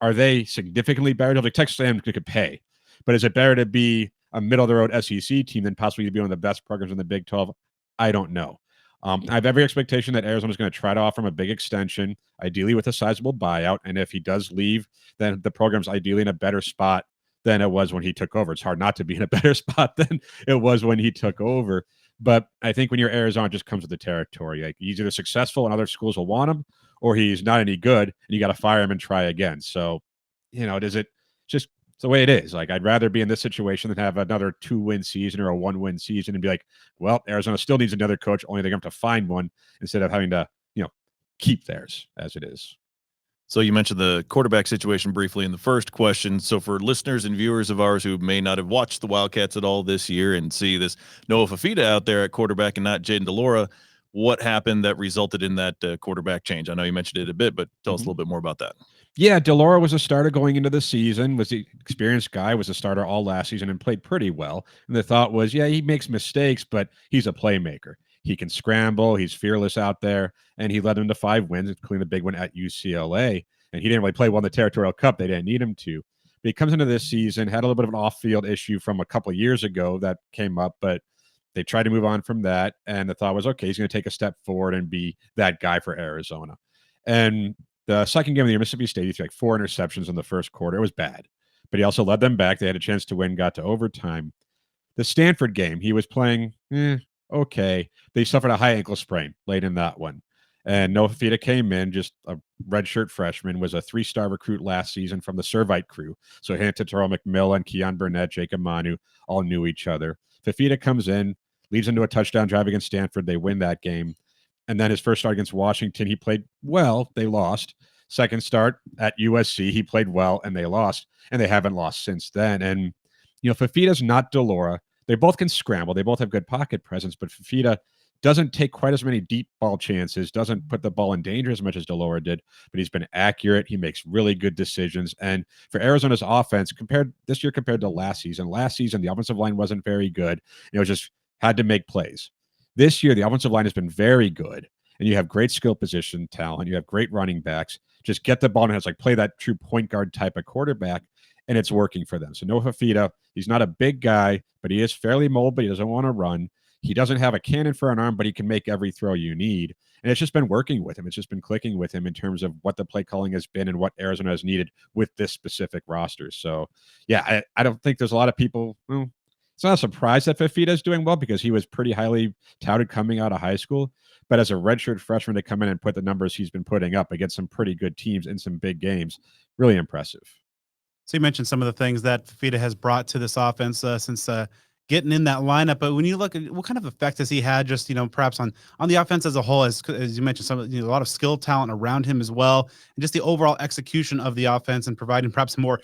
[SPEAKER 4] are they significantly better? Like Texas A&M could pay, but is it better to be a middle of the road SEC team than possibly to be one of the best programs in the Big 12? I don't know. I have every expectation that Arizona's going to try to offer him a big extension, ideally with a sizable buyout. And if he does leave, then the program's ideally in a better spot than it was when he took over. It's hard not to be in a better spot than it was when he took over. But I think when you're Arizona, it just comes with the territory. Like he's either successful and other schools will want him, or he's not any good and you got to fire him and try again. So, does it just it's the way it is. Like I'd rather be in this situation than have another 2-win season or a 1-win season and be like, well, Arizona still needs another coach, only they're going to have to find one instead of having to, keep theirs as it is.
[SPEAKER 2] So you mentioned the quarterback situation briefly in the first question. So for listeners and viewers of ours who may not have watched the Wildcats at all this year and see this Noah Fifita out there at quarterback and not Jaden DeLaura, what happened that resulted in that quarterback change? I know you mentioned it a bit, but tell us a little bit more about that.
[SPEAKER 4] Yeah, DeLaura was a starter going into the season, was the experienced guy, was a starter all last season and played pretty well. And the thought was, yeah, he makes mistakes, but he's a playmaker. He can scramble. He's fearless out there. And he led them to 5 wins, including the big one at UCLA. And he didn't really play well in the Territorial Cup. They didn't need him to. But he comes into this season, had a little bit of an off-field issue from a couple of years ago that came up, but they tried to move on from that. And the thought was, okay, he's going to take a step forward and be that guy for Arizona. And the second game of the year, Mississippi State, he threw like 4 interceptions in the first quarter. It was bad. But he also led them back. They had a chance to win, got to overtime. The Stanford game, he was playing okay. They suffered a high ankle sprain late in that one. And Noah Fifita came in, just a redshirt freshman, was a 3-star recruit last season from the Servite crew. So he and Territorial McMillan, Keon Burnett, Jacob Manu all knew each other. Fifita comes in, leads into a touchdown drive against Stanford. They win that game. And then his first start against Washington, he played well. They lost. Second start at USC, he played well, and they lost. And they haven't lost since then. And, Fifita's not DeLaura. They both can scramble. They both have good pocket presence, but Fifita doesn't take quite as many deep ball chances, doesn't put the ball in danger as much as DeLaura did, but he's been accurate. He makes really good decisions. And for Arizona's offense, compared to last season, the offensive line wasn't very good. It was just had to make plays. This year, the offensive line has been very good, and you have great skill position talent. You have great running backs. Just get the ball and play that true point guard type of quarterback, and it's working for them. So Noah Fifita, he's not a big guy, but he is fairly mobile, but he doesn't want to run. He doesn't have a cannon for an arm, but he can make every throw you need. And it's just been working with him. It's just been clicking with him in terms of what the play calling has been and what Arizona has needed with this specific roster. So, yeah, I don't think there's a lot of people. Well, it's not a surprise that Fifita is doing well because he was pretty highly touted coming out of high school. But as a redshirt freshman to come in and put the numbers he's been putting up against some pretty good teams in some big games, really impressive.
[SPEAKER 1] So you mentioned some of the things that Fifita has brought to this offense since getting in that lineup. But when you look at what kind of effect has he had, just perhaps on the offense as a whole, as you mentioned, a lot of skill talent around him as well, and just the overall execution of the offense and providing perhaps a more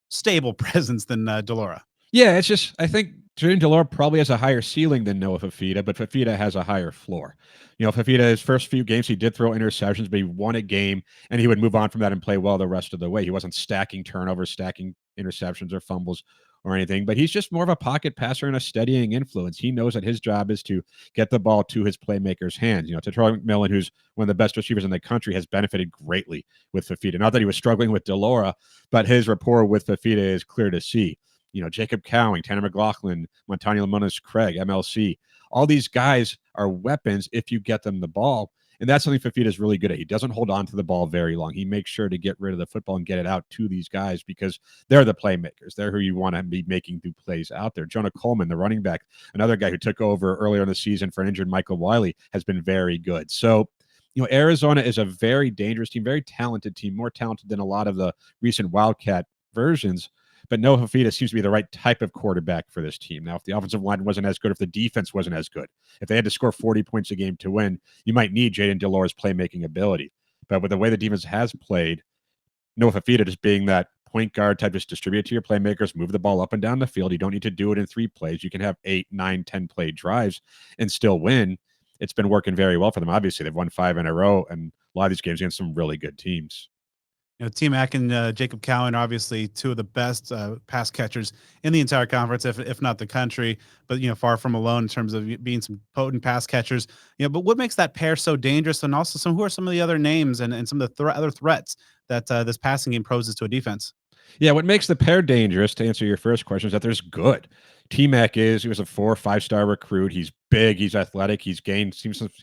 [SPEAKER 1] stable presence than DeLaura.
[SPEAKER 4] Yeah, it's just I think Jaden DeLaura probably has a higher ceiling than Noah Fifita, but Fifita has a higher floor. Fifita, his first few games, he did throw interceptions, but he won a game, and he would move on from that and play well the rest of the way. He wasn't stacking turnovers, stacking interceptions or fumbles or anything, but he's just more of a pocket passer and a steadying influence. He knows that his job is to get the ball to his playmakers' hands. Territorial McMillan, who's one of the best receivers in the country, has benefited greatly with Fifita. Not that he was struggling with DeLaura, but his rapport with Fifita is clear to see. Jacob Cowing, Tanner McLaughlin, Montani Lamonis Craig, MLC. All these guys are weapons if you get them the ball. And that's something Fifita is really good at. He doesn't hold on to the ball very long. He makes sure to get rid of the football and get it out to these guys because they're the playmakers. They're who you want to be making the plays out there. Jonah Coleman, the running back, another guy who took over earlier in the season for an injured Michael Wiley, has been very good. So, Arizona is a very dangerous team, very talented team, more talented than a lot of the recent Wildcat versions. But Noah Fafita seems to be the right type of quarterback for this team. Now, if the offensive line wasn't as good, if the defense wasn't as good, if they had to score 40 points a game to win, you might need Jaden Delor's playmaking ability. But with the way the defense has played, Noah Fafita just being that point guard type, just distribute it to your playmakers, move the ball up and down the field. You don't need to do it in 3 plays. You can have 8, 9, 10 play drives and still win. It's been working very well for them. Obviously, they've won 5 in a row, and a lot of these games against some really good teams.
[SPEAKER 1] T Mac and Jacob Cowan are obviously two of the best pass catchers in the entire conference, if not the country. But far from alone in terms of being some potent pass catchers. But what makes that pair so dangerous, and also who are some of the other names and some of the other threats that this passing game poses to a defense?
[SPEAKER 4] Yeah, what makes the pair dangerous, to answer your first question, is that there's good. T-Mac he was a 4 or 5-star recruit. He's big, he's athletic, he's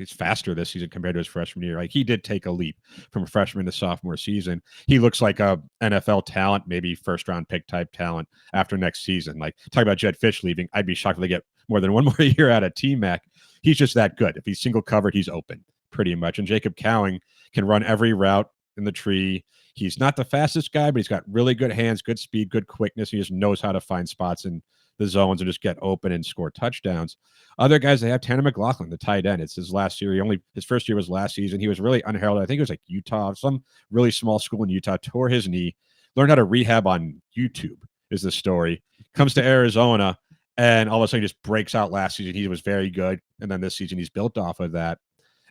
[SPEAKER 4] faster this season compared to his freshman year. Like, he did take a leap from a freshman to sophomore season. He looks like a NFL talent, maybe first-round pick type talent after next season. Like, talk about Jed Fish leaving. I'd be shocked if they get more than 1 more year out of T-Mac. He's just that good. If he's single covered, he's open pretty much. And Jacob Cowing can run every route in the tree. He's not the fastest guy, but he's got really good hands, good speed, good quickness. He just knows how to find spots in the zones and just get open and score touchdowns. Other guys, they have Tanner McLaughlin, the tight end. It's his last year. His first year was last season. He was really unheralded. I think it was like Utah, some really small school in Utah, tore his knee, learned how to rehab on YouTube is the story. Comes to Arizona, and all of a sudden he just breaks out last season. He was very good. And then this season he's built off of that.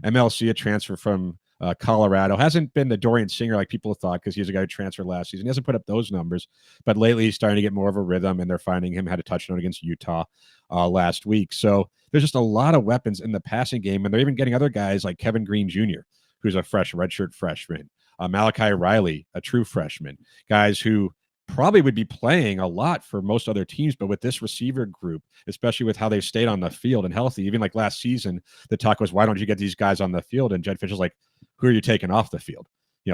[SPEAKER 4] MLC, a transfer from Colorado, hasn't been the Dorian Singer like people thought, because he's a guy who transferred last season. He hasn't put up those numbers, but lately he's starting to get more of a rhythm, and they're finding him had a touchdown against Utah last week. So there's just a lot of weapons in the passing game, and they're even getting other guys like Kevin Green Jr., who's a redshirt freshman, Malachi Riley, a true freshman, guys who probably would be playing a lot for most other teams, but with this receiver group, especially with how they've stayed on the field and healthy, even like last season, the talk was, why don't you get these guys on the field? And Jed Fish is like, who are you taking off the field?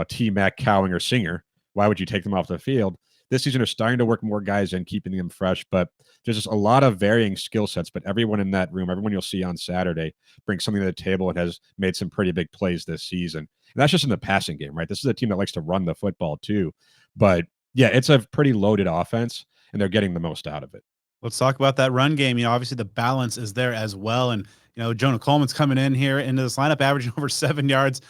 [SPEAKER 4] T-Mac, Cowing, or Singer. Why would you take them off the field? This season, they're starting to work more guys in, keeping them fresh, but there's just a lot of varying skill sets. But everyone in that room, everyone you'll see on Saturday, brings something to the table and has made some pretty big plays this season. And that's just in the passing game, right? This is a team that likes to run the football too. But yeah, it's a pretty loaded offense, and they're getting the most out of it.
[SPEAKER 1] Let's talk about that run game. Obviously the balance is there as well. And, Jonah Coleman's coming in here into this lineup, averaging over 7 yards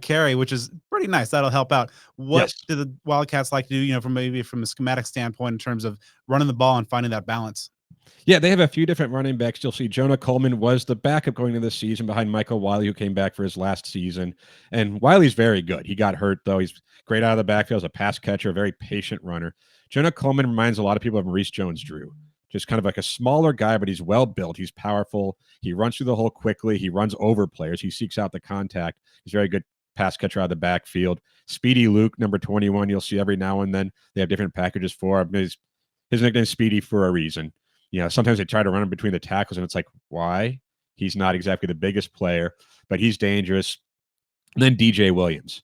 [SPEAKER 1] carry, which is pretty nice. That'll help out. What do the Wildcats like to do, from a schematic standpoint in terms of running the ball and finding that balance?
[SPEAKER 4] Yeah, they have a few different running backs. You'll see Jonah Coleman was the backup going into this season behind Michael Wiley, who came back for his last season. And Wiley's very good. He got hurt, though. He's great out of the backfield as a pass catcher, a very patient runner. Jonah Coleman reminds a lot of people of Maurice Jones-Drew. Just kind of like a smaller guy, but he's well built. He's powerful. He runs through the hole quickly. He runs over players. He seeks out the contact. He's very good pass catcher out of the backfield. Speedy Luke, number 21, you'll see every now and then. They have different packages for him. His nickname is Speedy for a reason. Sometimes they try to run him between the tackles, and it's like, why? He's not exactly the biggest player, but he's dangerous. And then DJ Williams,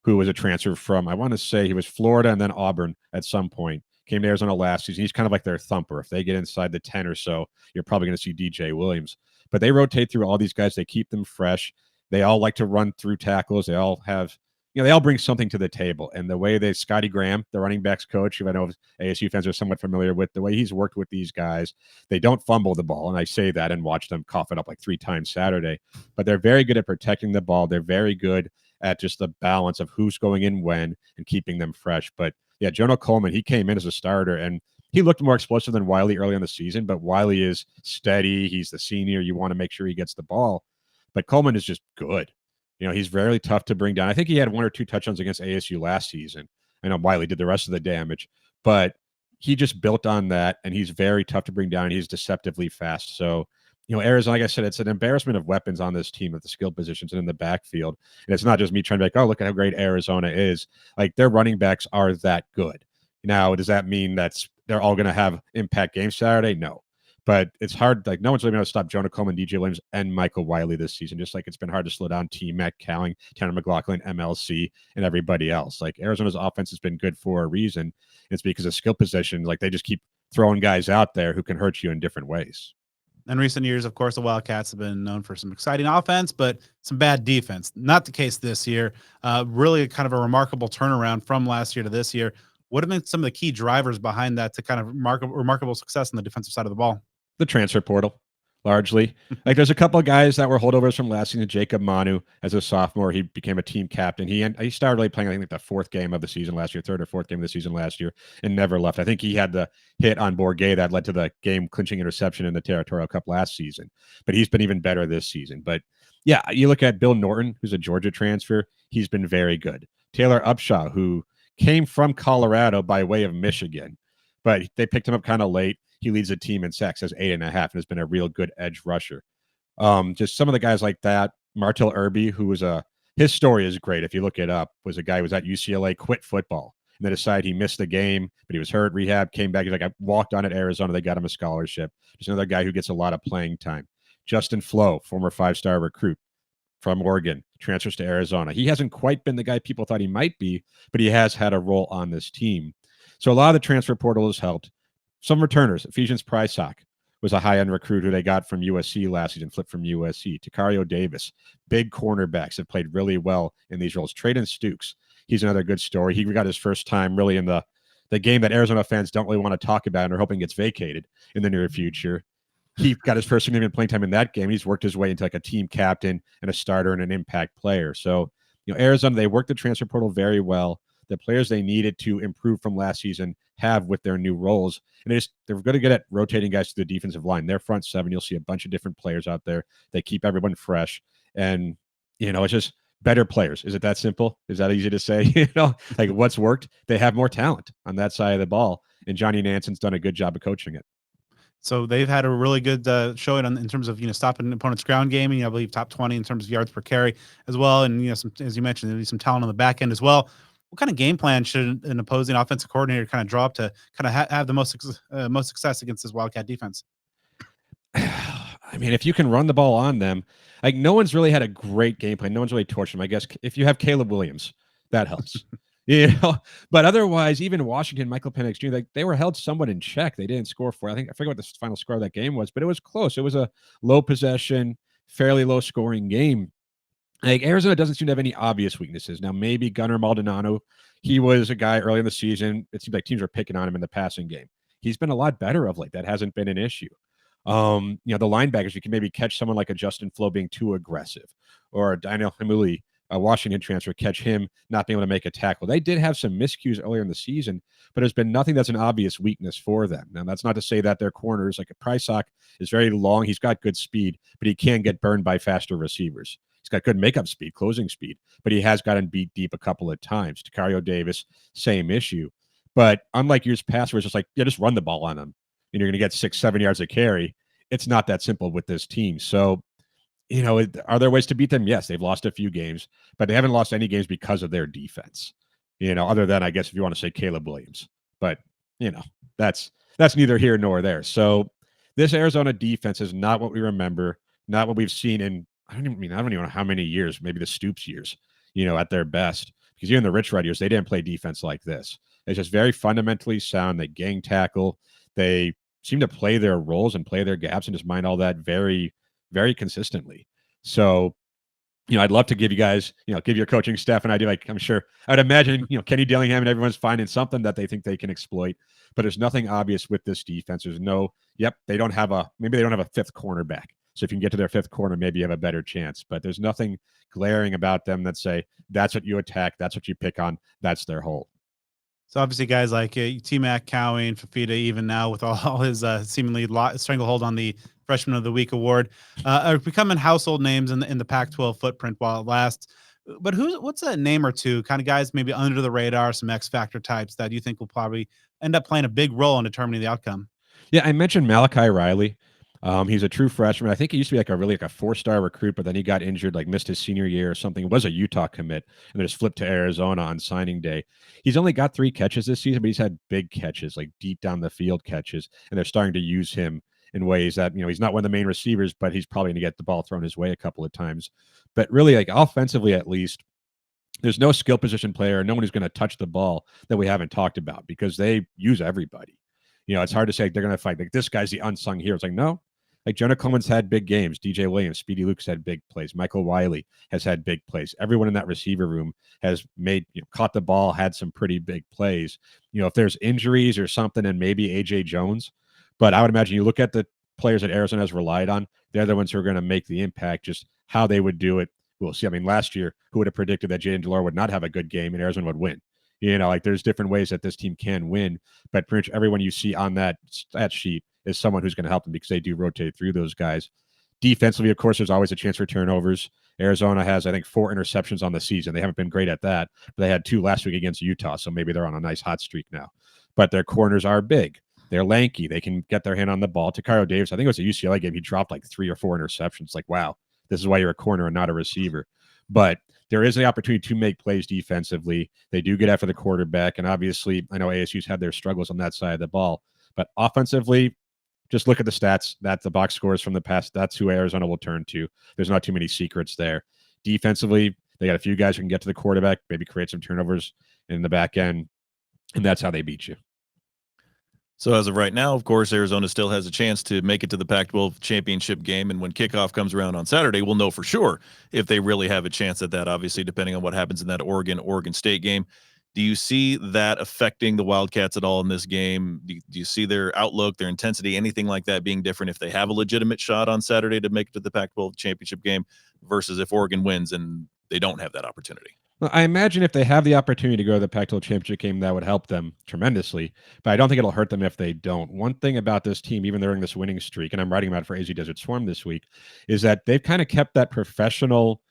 [SPEAKER 4] who was a transfer from, I want to say he was Florida and then Auburn at some point. Came to Arizona last season. He's kind of like their thumper. If they get inside the 10 or so, you're probably going to see DJ Williams. But they rotate through all these guys. They keep them fresh. They all like to run through tackles. They all have, they all bring something to the table. And the way Scotty Graham, the running backs coach, who I know ASU fans are somewhat familiar with, the way he's worked with these guys, they don't fumble the ball. And I say that and watch them cough it up like 3 times Saturday. But they're very good at protecting the ball. They're very good at just the balance of who's going in when and keeping them fresh. But yeah, Jonah Coleman, he came in as a starter, and he looked more explosive than Wiley early in the season, but Wiley is steady. He's the senior. You want to make sure he gets the ball. But Coleman is just good. He's very tough to bring down. I think he had 1 or 2 touchdowns against ASU last season. I know Wiley did the rest of the damage, but he just built on that, and he's very tough to bring down. He's deceptively fast. So, Arizona, like I said, it's an embarrassment of weapons on this team at the skill positions and in the backfield. And it's not just me trying to be like, oh, look at how great Arizona is. Like, their running backs are that good. Now, does that mean they're all going to have impact games Saturday? No. But it's hard. Like, no one's really going to stop Jonah Coleman, DJ Williams, and Michael Wiley this season, just like it's been hard to slow down T-Mac, Cowing, Tanner McLaughlin, MLC, and everybody else. Like, Arizona's offense has been good for a reason. It's because of skill position. Like, they just keep throwing guys out there who can hurt you in different ways.
[SPEAKER 1] In recent years, of course, the Wildcats have been known for some exciting offense, but some bad defense. Not the case this year. Really kind of a remarkable turnaround from last year to this year. What have been some of the key drivers behind that to kind of remarkable success on the defensive side of the ball?
[SPEAKER 4] The transfer portal, largely. Like there's a couple of guys that were holdovers from last season. Jacob Manu, as a sophomore, he became a team captain. He started really playing, I think, the fourth game of the season last year, third or fourth game of the season last year, and never left. I think he had the hit on Bourget that led to the game clinching interception in the Territorial Cup last season. But he's been even better this season. But yeah, you look at Bill Norton, who's a Georgia transfer. He's been very good. Taylor Upshaw, who came from Colorado by way of Michigan, but they picked him up kind of late. He leads the team in sacks, has 8.5, and has been a real good edge rusher. Just some of the guys like that. Martel Irby, who was his story is great. If you look it up, was a guy who was at UCLA, quit football, and then decided he missed the game, but he was hurt, rehab, came back. He's like, I walked on at Arizona. They got him a scholarship. Just another guy who gets a lot of playing time. Justin Flo, former 5-star recruit from Oregon, transfers to Arizona. He hasn't quite been the guy people thought he might be, but he has had a role on this team. So a lot of the transfer portal has helped. Some returners. Ephesians Prysock was a high-end recruit who they got from USC last season, flipped from USC. Takario Davis, big cornerbacks have played really well in these roles. Traden Stukes, he's another good story. He got his first time really in the game that Arizona fans don't really want to talk about and are hoping gets vacated in the near future. He got his first significant playing time in that game. He's worked his way into like a team captain and a starter and an impact player. So, Arizona, they worked the transfer portal very well. The players they needed to improve from last season have with their new roles. And they're going to get at rotating guys to the defensive line. Their front seven, you'll see a bunch of different players out there. They keep everyone fresh. And, it's just better players. Is it that simple? Is that easy to say? Like what's worked? They have more talent on that side of the ball. And Johnny Nanson's done a good job of coaching it.
[SPEAKER 1] So they've had a really good showing in terms of stopping an opponent's ground game, and I believe top 20 in terms of yards per carry as well. And some, as you mentioned, there'll be some talent on the back end as well. What kind of game plan should an opposing offensive coordinator kind of draw up to kind of have the most success against this Wildcat defense?
[SPEAKER 4] I mean, if you can run the ball on them, like no one's really had a great game plan. No one's really torched them. I guess if you have Caleb Williams, that helps. But otherwise, even Washington, Michael Penix Jr., they were held somewhat in check. They didn't score for. I forget what the final score of that game was, but it was close. It was a low possession, fairly low scoring game. Like Arizona doesn't seem to have any obvious weaknesses. Now, maybe Gunnar Maldonado, he was a guy early in the season. It seemed like teams were picking on him in the passing game. He's been a lot better of late. That hasn't been an issue. The linebackers, you can maybe catch someone like a Justin Flo being too aggressive, or Daniel Hamuli, a Washington transfer, catch him not being able to make a tackle. They did have some miscues earlier in the season, but there's been nothing that's an obvious weakness for them. Now, that's not to say that their corners, like a Prysock, is very long. He's got good speed, but he can get burned by faster receivers. He's got good makeup speed, closing speed, but he has gotten beat deep a couple of times. Takario Davis, same issue. But unlike years past, where it's just like, just run the ball on them, and you're going to get 6-7 yards of carry, it's not that simple with this team. So, are there ways to beat them? Yes, they've lost a few games, but they haven't lost any games because of their defense. Other than, I guess, if you want to say Caleb Williams. But, that's neither here nor there. So this Arizona defense is not what we remember, not what we've seen in, I don't even know how many years, maybe the Stoops years, at their best. Because even the Rich Rod years, they didn't play defense like this. It's just very fundamentally sound. They gang tackle. They seem to play their roles and play their gaps and just mind all that very, very consistently. So, I'd love to give you guys, give your coaching staff an idea. Like I'm sure, I'd imagine, Kenny Dillingham and everyone's finding something that they think they can exploit. But there's nothing obvious with this defense. There's they don't have a fifth cornerback. So if you can get to their fifth corner, maybe you have a better chance. But there's nothing glaring about them that say that's what you attack, that's what you pick on, that's their hole.
[SPEAKER 1] So obviously, guys like T-Mac, Cowing, Fafita, even now with all his seemingly stranglehold on the Freshman of the Week award, are becoming household names in the Pac-12 footprint while it lasts. But what's a name or two, kind of guys maybe under the radar, some X factor types that you think will probably end up playing a big role in determining the outcome?
[SPEAKER 4] Yeah, I mentioned Malachi Riley. He's a true freshman. I think he used to be like a 4-star recruit, but then he got injured, like missed his senior year or something. It was a Utah commit, and then just flipped to Arizona on signing day. He's only got 3 catches this season, but he's had big catches, like deep down the field catches, and they're starting to use him in ways that, he's not one of the main receivers, but he's probably going to get the ball thrown his way a couple of times. But really, like offensively at least, there's no skill position player, no one who's going to touch the ball that we haven't talked about because they use everybody. It's hard to say they're going to fight. Like this guy's the unsung hero. It's like, no, Like Jonah Coleman's had big games. DJ Williams, Speedy Luke's had big plays. Michael Wiley has had big plays. Everyone in that receiver room has made, caught the ball, had some pretty big plays. If there's injuries or something, and maybe AJ Jones, but I would imagine you look at the players that Arizona has relied on, they're the ones who are going to make the impact. Just how they would do it, we'll see. I mean, last year, who would have predicted that Jaden Delore would not have a good game and Arizona would win? Like there's different ways that this team can win, but pretty much everyone you see on that stat sheet is someone who's going to help them because they do rotate through those guys. Defensively, of course, there's always a chance for turnovers. Arizona has, I think, 4 interceptions on the season. They haven't been great at that, but they had 2 last week against Utah, so maybe they're on a nice hot streak now. But their corners are big. They're lanky. They can get their hand on the ball. Takaro Davis, I think it was a UCLA game, he dropped like 3 or 4 interceptions. Like, wow, this is why you're a corner and not a receiver. But there is the opportunity to make plays defensively. They do get after the quarterback, and obviously, I know ASU's had their struggles on that side of the ball. But offensively, just look at the stats. That's the box scores from the past. That's who Arizona will turn to. There's not too many secrets there. Defensively, they got a few guys who can get to the quarterback, maybe create some turnovers in the back end, and that's how they beat you.
[SPEAKER 2] So as of right now, of course, Arizona still has a chance to make it to the Pac-12 championship game. And when kickoff comes around on Saturday, we'll know for sure if they really have a chance at that, obviously, depending on what happens in that Oregon State game. Do you see that affecting the Wildcats at all in this game? Do you see their outlook, their intensity, anything like that being different if they have a legitimate shot on Saturday to make it to the Pac-12 championship game versus if Oregon wins and they don't have that opportunity?
[SPEAKER 4] Well, I imagine if they have the opportunity to go to the Pac-12 championship game, that would help them tremendously. But I don't think it'll hurt them if they don't. One thing about this team, even during this winning streak, and I'm writing about it for AZ Desert Swarm this week, is that they've kind of kept that professional,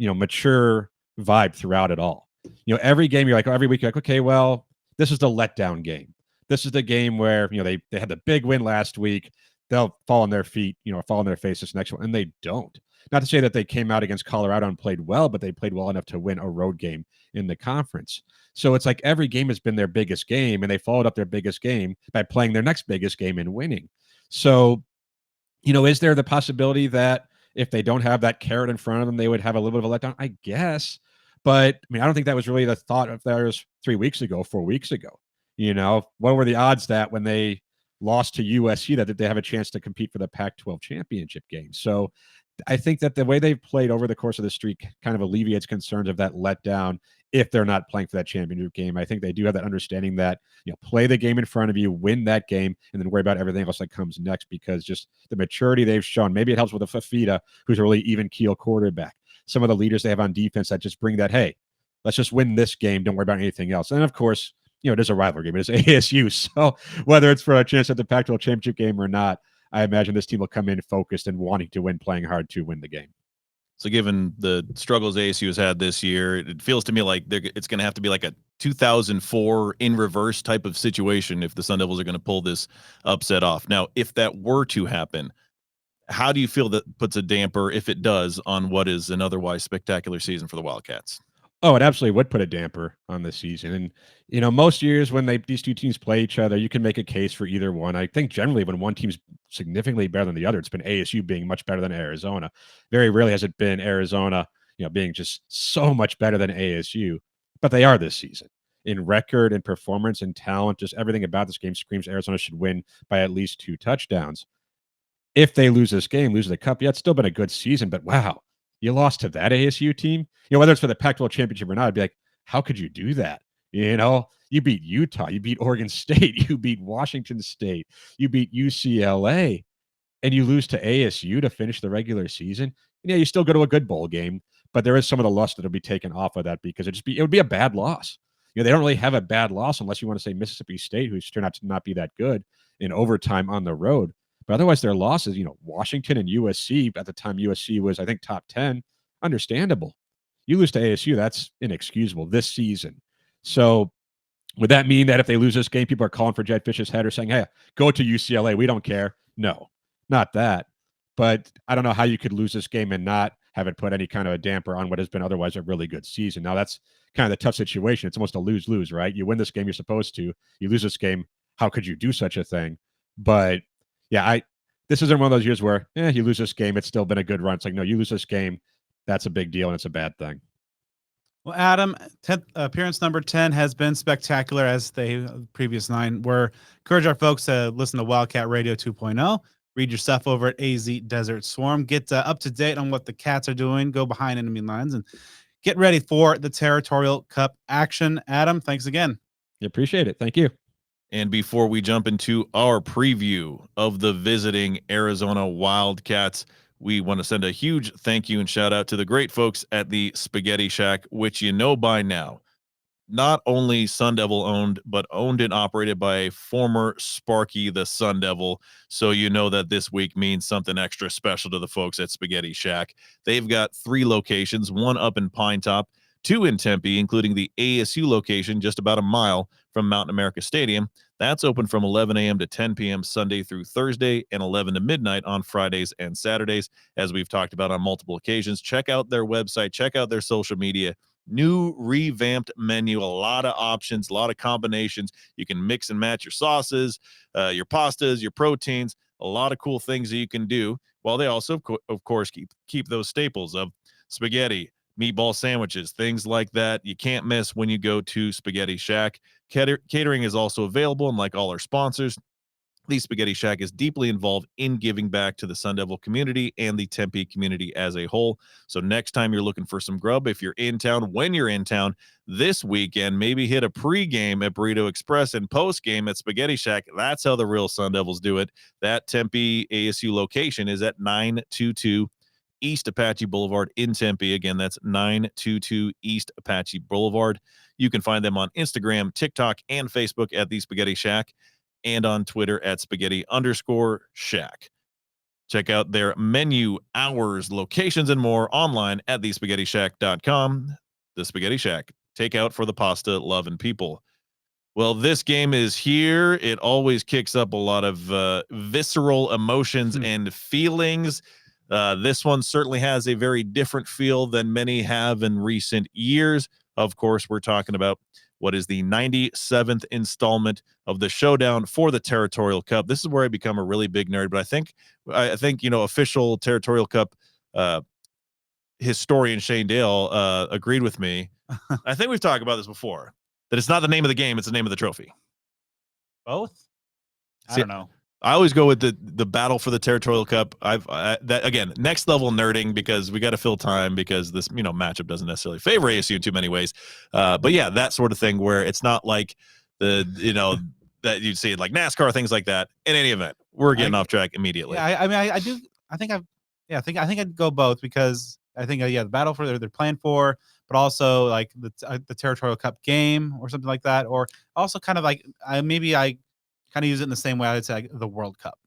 [SPEAKER 4] mature vibe throughout it all. Every game every week you're like, okay, well, this is the letdown game. This is the game where they had the big win last week. They'll fall on their feet, fall on their face this next one, and they don't. Not to say that they came out against Colorado and played well, but they played well enough to win a road game in the conference. So it's like every game has been their biggest game, and they followed up their biggest game by playing their next biggest game and winning. So, is there the possibility that if they don't have that carrot in front of them, they would have a little bit of a letdown? I guess. But I mean, I don't think that was really the thought of theirs 3 weeks ago, 4 weeks ago. What were the odds that when they lost to USC that they have a chance to compete for the Pac-12 championship game? So I think that the way they've played over the course of the streak kind of alleviates concerns of that letdown if they're not playing for that championship game. I think they do have that understanding that, play the game in front of you, win that game, and then worry about everything else that comes next, because just the maturity they've shown. Maybe it helps with a Fafita, who's a really even keel quarterback. Some of the leaders they have on defense that just bring that, hey, let's just win this game. Don't worry about anything else. And of course, it is a rivalry game. It is ASU. So whether it's for a chance at the Pac-12 championship game or not, I imagine this team will come in focused and wanting to win, playing hard to win the game.
[SPEAKER 2] So given the struggles ASU has had this year, it feels to me like it's going to have to be like a 2004 in reverse type of situation if the Sun Devils are going to pull this upset off. Now, if that were to happen, how do you feel that puts a damper, if it does, on what is an otherwise spectacular season for the Wildcats?
[SPEAKER 4] Oh, it absolutely would put a damper on the season. And, most years when these two teams play each other, you can make a case for either one. I think generally when one team's significantly better than the other, it's been ASU being much better than Arizona. Very rarely has it been Arizona, being just so much better than ASU. But they are this season. In record and performance and talent, just everything about this game screams Arizona should win by at least 2 touchdowns. If they lose this game, lose the cup, yeah, it's still been a good season, but wow, you lost to that ASU team. Whether it's for the Pac-12 championship or not, I'd be like, how could you do that? You beat Utah, you beat Oregon State, you beat Washington State, you beat UCLA, and you lose to ASU to finish the regular season. Yeah, you still go to a good bowl game, but there is some of the lust that'll be taken off of that because it would be a bad loss. They don't really have a bad loss unless you want to say Mississippi State, who's turned out to not be that good in overtime on the road. But otherwise, their losses, Washington and USC, at the time USC was, I think, top 10, understandable. You lose to ASU, that's inexcusable this season. So would that mean that if they lose this game, people are calling for Jed Fish's head or saying, hey, go to UCLA, we don't care? No, not that. But I don't know how you could lose this game and not have it put any kind of a damper on what has been otherwise a really good season. Now, that's kind of the tough situation. It's almost a lose-lose, right? You win this game, you're supposed to. You lose this game, how could you do such a thing? But yeah, this isn't one of those years where, you lose this game, it's still been a good run. It's like, no, you lose this game, that's a big deal, and it's a bad thing.
[SPEAKER 1] Well, Adam, appearance number 10 has been spectacular, as the previous 9 were. Encourage our folks to listen to Wildcat Radio 2.0. read your stuff over at AZ Desert Swarm. Get up to date on what the Cats are doing. Go behind enemy lines and get ready for the Territorial Cup action. Adam, thanks again.
[SPEAKER 4] You appreciate it. Thank you.
[SPEAKER 2] And before we jump into our preview of the visiting Arizona Wildcats, we want to send a huge thank you and shout out to the great folks at the Spaghetti Shack, which you know by now, not only Sun Devil owned, but owned and operated by a former Sparky the Sun Devil. So you know that this week means something extra special to the folks at Spaghetti Shack. They've got 3 locations, one up in Pine Top, 2 in Tempe, including the ASU location just about a mile from Mountain America Stadium. That's open from 11 a.m. to 10 p.m. Sunday through Thursday and 11 to midnight on Fridays and Saturdays, as we've talked about on multiple occasions. Check out their website, check out their social media. New revamped menu, a lot of options, a lot of combinations. You can mix and match your sauces, your pastas, your proteins, a lot of cool things that you can do, while they also, of course, keep those staples of spaghetti, meatball sandwiches, things like that you can't miss when you go to Spaghetti Shack. Catering is also available, and like all our sponsors, the Spaghetti Shack is deeply involved in giving back to the Sun Devil community and the Tempe community as a whole. So next time you're looking for some grub, if you're in town, when you're in town this weekend, maybe hit a pregame at Burrito Express and postgame at Spaghetti Shack. That's how the real Sun Devils do it. That Tempe ASU location is at 922 East Apache Boulevard in Tempe. Again, that's 922 East Apache Boulevard. You can find them on Instagram, TikTok, and Facebook at The Spaghetti Shack, and on Twitter at spaghetti_shack. Check out their menu, hours, locations, and more online at thespaghettishack.com. The Spaghetti Shack, takeout for the pasta loving people. Well, this game is here. It always kicks up a lot of visceral emotions and feelings. This one certainly has a very different feel than many have in recent years. Of course, we're talking about what is the 97th installment of the showdown for the Territorial Cup. This is where I become a really big nerd, but I think official Territorial Cup historian Shane Dale agreed with me. I think we've talked about this before, that it's not the name of the game, it's the name of the trophy.
[SPEAKER 1] Both? I
[SPEAKER 2] See,
[SPEAKER 1] don't know.
[SPEAKER 2] I always go with the battle for the Territorial Cup. That again, next level nerding, because we got to fill time, because this matchup doesn't necessarily favor ASU in too many ways. But yeah, that sort of thing where it's not like the that you'd see it like NASCAR, things like that. In any event, we're getting off track immediately.
[SPEAKER 1] Yeah, I do. I think I'd go both, because I think the battle for they're playing for, but also like the Territorial Cup game or something like that, or also kind of like I kind of use it in the same way I would say like the World Cup.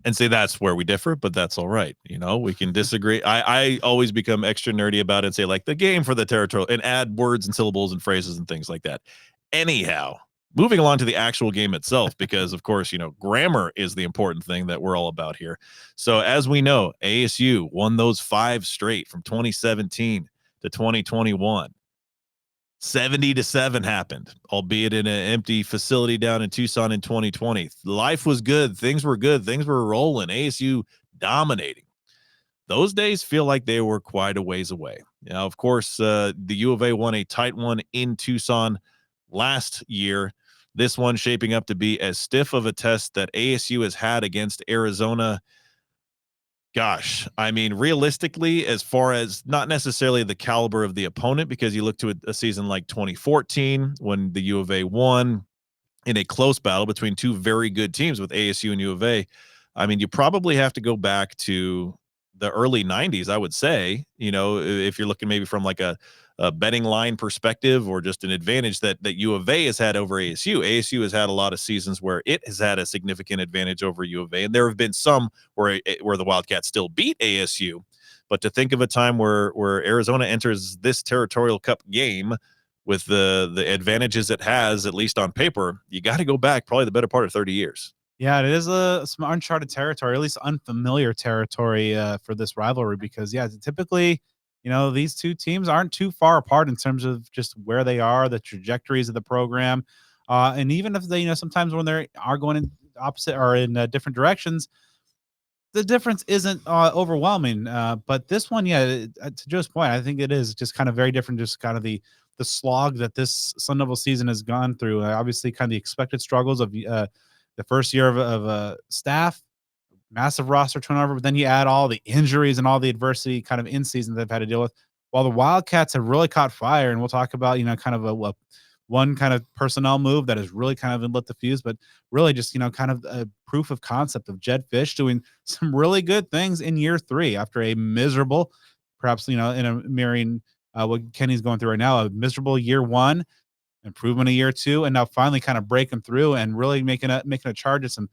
[SPEAKER 2] And say that's where we differ, but that's all right. We can disagree. I always become extra nerdy about it and say like the game for the Territorial, and add words and syllables and phrases and things like that. Anyhow, moving along to the actual game itself, because of course, grammar is the important thing that we're all about here. So as we know, ASU won those 5 straight from 2017 to 2021. 70-7 happened, albeit in an empty facility down in Tucson in 2020. Life was good. Things were good. Things were rolling. ASU dominating. Those days feel like they were quite a ways away. Now, of course, the U of A won a tight one in Tucson last year. This one shaping up to be as stiff of a test that ASU has had against Arizona. Gosh, I mean, realistically, as far as not necessarily the caliber of the opponent, because you look to a season like 2014 when the U of A won in a close battle between 2 very good teams with ASU and U of A. I mean, you probably have to go back to the early 90s, I would say, if you're looking maybe from like a betting line perspective, or just an advantage that U of A has had over ASU. ASU has had a lot of seasons where it has had a significant advantage over U of A, and there have been some where the Wildcats still beat ASU. But to think of a time where Arizona enters this Territorial Cup game with the advantages it has, at least on paper, you got to go back probably the better part of 30 years.
[SPEAKER 1] Yeah, it is some uncharted territory, at least unfamiliar territory for this rivalry, because typically, these two teams aren't too far apart in terms of just where they are, the trajectories of the program, and even if they, sometimes when they are going in opposite or in different directions, the difference isn't overwhelming. But this one, to Joe's point, I think it is just kind of very different. Just kind of the slog that this Sun Devil season has gone through. Obviously, kind of the expected struggles of the first year of staff, massive roster turnover, but then you add all the injuries and all the adversity kind of in season they've had to deal with. While the Wildcats have really caught fire, and we'll talk about, kind of a one kind of personnel move that has really kind of lit the fuse, but really just, kind of a proof of concept of Jed Fish doing some really good things in year 3 after a miserable, perhaps, in a mirroring what Kenny's going through right now, a miserable year 1, improvement a year 2, and now finally kind of breaking through and really making a charge at some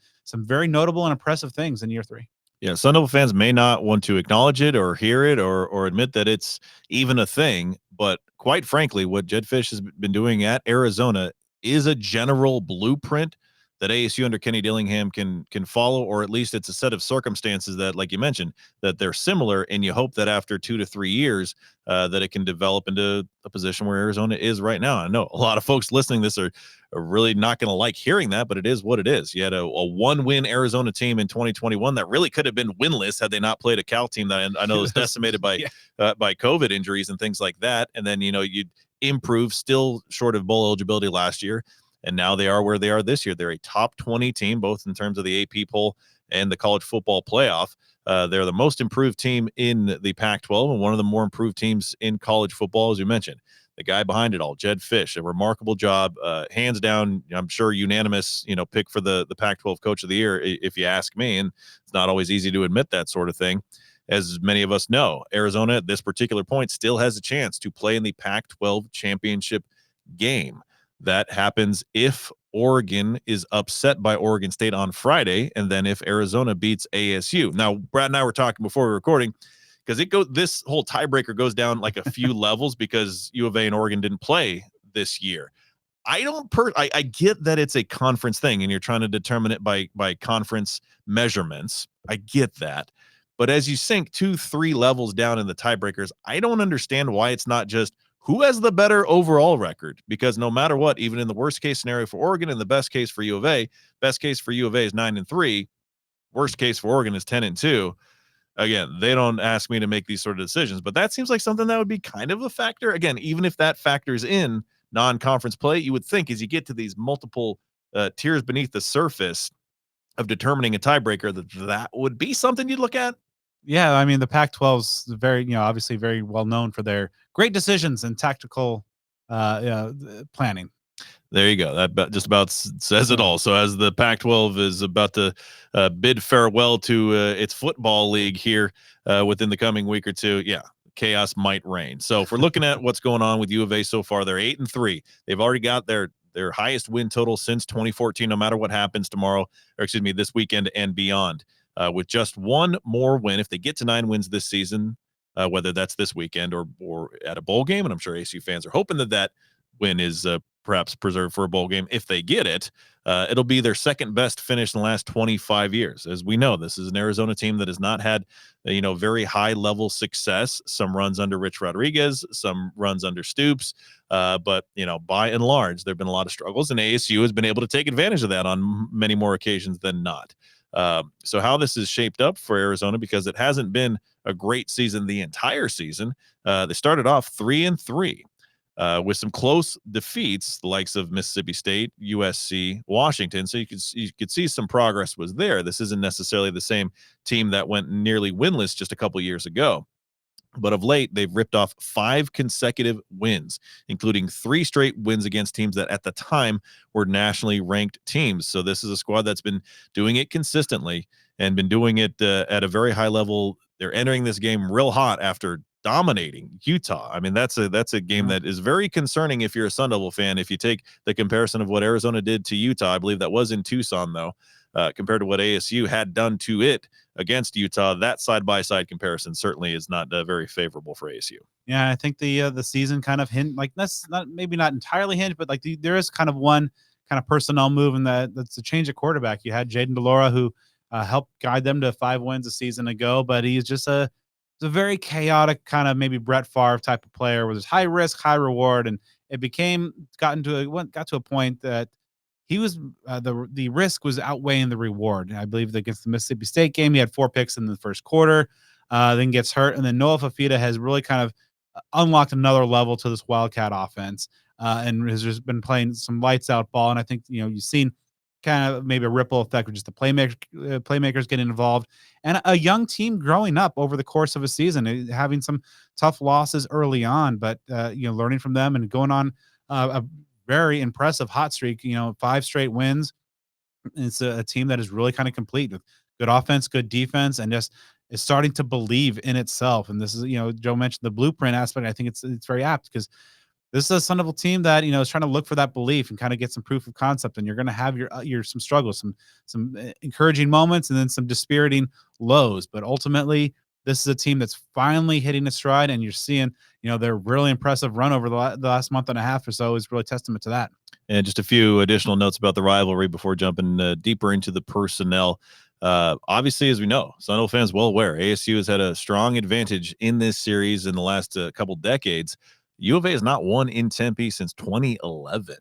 [SPEAKER 1] very notable and impressive things in year 3.
[SPEAKER 2] Yeah, Sun Devil fans may not want to acknowledge it or hear it or admit that it's even a thing, but quite frankly, what Jed Fish has been doing at Arizona is a general blueprint that ASU under Kenny Dillingham can follow, or at least it's a set of circumstances that, like you mentioned, that they're similar, and you hope that after 2 to 3 years, that it can develop into a position where Arizona is right now. I know a lot of folks listening to this are really not going to like hearing that, but it is what it is. You had a 1-win Arizona team in 2021 that really could have been winless had they not played a Cal team that I know was decimated by COVID injuries and things like that. And then, you'd improve, still short of bowl eligibility last year. And now they are where they are this year. They're a top 20 team, both in terms of the AP poll and the college football playoff. They're the most improved team in the Pac-12 and one of the more improved teams in college football, as you mentioned. The guy behind it all, Jed Fish, a remarkable job, hands down. I'm sure unanimous, pick for the Pac-12 Coach of the Year, if you ask me. And it's not always easy to admit that sort of thing. As many of us know, Arizona at this particular point still has a chance to play in the Pac-12 championship game. That happens if Oregon is upset by Oregon State on Friday, and then if Arizona beats ASU. Now, Brad and I were talking before we were recording, because this whole tiebreaker goes down like a few levels because U of A and Oregon didn't play this year. I get that it's a conference thing and you're trying to determine it by conference measurements. I get that. But as you sink 2-3 levels down in the tiebreakers, I don't understand why it's not just who has the better overall record, because no matter what, even in the worst case scenario for Oregon and the best case for U of A, best case for U of A is 9-3. Worst case for Oregon is 10-2. Again, they don't ask me to make these sort of decisions, but that seems like something that would be kind of a factor. Again, even if that factors in non-conference play, you would think as you get to these multiple tiers beneath the surface of determining a tiebreaker, that would be something you'd look at.
[SPEAKER 1] Yeah, I mean, the Pac-12's very, obviously very well known for their great decisions and tactical planning.
[SPEAKER 2] There you go. That just about says it all. So as the Pac-12 is about to bid farewell to its football league here within the coming week or two, chaos might reign. So if we're looking at what's going on with U of A so far, they're 8-3. They've already got their highest win total since 2014, no matter what happens this weekend and beyond. With just one more win, if they get to 9 wins this season, whether that's this weekend or at a bowl game, and I'm sure ASU fans are hoping that win is perhaps preserved for a bowl game. If they get it, it'll be their second best finish in the last 25 years. As we know, this is an Arizona team that has not had, very high level success. Some runs under Rich Rodriguez, some runs under Stoops. But, by and large, there've been a lot of struggles, and ASU has been able to take advantage of that on many more occasions than not. So how this is shaped up for Arizona, because it hasn't been a great season the entire season. They started off 3-3. With some close defeats, the likes of Mississippi State, USC, Washington. So you could see some progress was there. This isn't necessarily the same team that went nearly winless just a couple years ago. But of late, they've ripped off 5 consecutive wins, including 3 straight wins against teams that at the time were nationally ranked teams. So this is a squad that's been doing it consistently and been doing it at a very high level. They're entering this game real hot after dominating Utah. I mean, that's a game that is very concerning if you're a Sun Devil fan. If you take the comparison of what Arizona did to Utah, I believe that was in Tucson, though, compared to what ASU had done to it against Utah, that side-by-side comparison certainly is not very favorable for ASU.
[SPEAKER 1] Yeah, I think the season kind of that's not entirely hinged, but there is kind of one kind of personnel move, and that's a change of quarterback. You had Jaden DeLaura, who helped guide them to 5 wins a season ago, but he's just a very chaotic kind of maybe Brett Favre type of player where there's high risk, high reward, and it got to a point that he was the risk was outweighing the reward. I believe that against the Mississippi State game, he had 4 picks in the first quarter, then gets hurt, and then Noah Fafita has really kind of unlocked another level to this Wildcat offense, and has just been playing some lights out ball. And I think you've seen kind of maybe a ripple effect with just the playmakers getting involved, and a young team growing up over the course of a season, having some tough losses early on, but learning from them and going on a very impressive hot streak. 5 straight wins. It's a team that is really kind of complete with good offense, good defense, and just is starting to believe in itself. And this is, Joe mentioned the blueprint aspect. I think it's very apt because this is a Sun Devil team that is trying to look for that belief and kind of get some proof of concept. And you're going to have your some struggles, some encouraging moments, and then some dispiriting lows. But ultimately, this is a team that's finally hitting its stride, and you're seeing their really impressive run over the last month and a half or so is really testament to that.
[SPEAKER 2] And just a few additional notes about the rivalry before jumping deeper into the personnel. Obviously, as we know, Sun Devil fans well aware, ASU has had a strong advantage in this series in the last couple decades. U of A has not won in Tempe since 2011.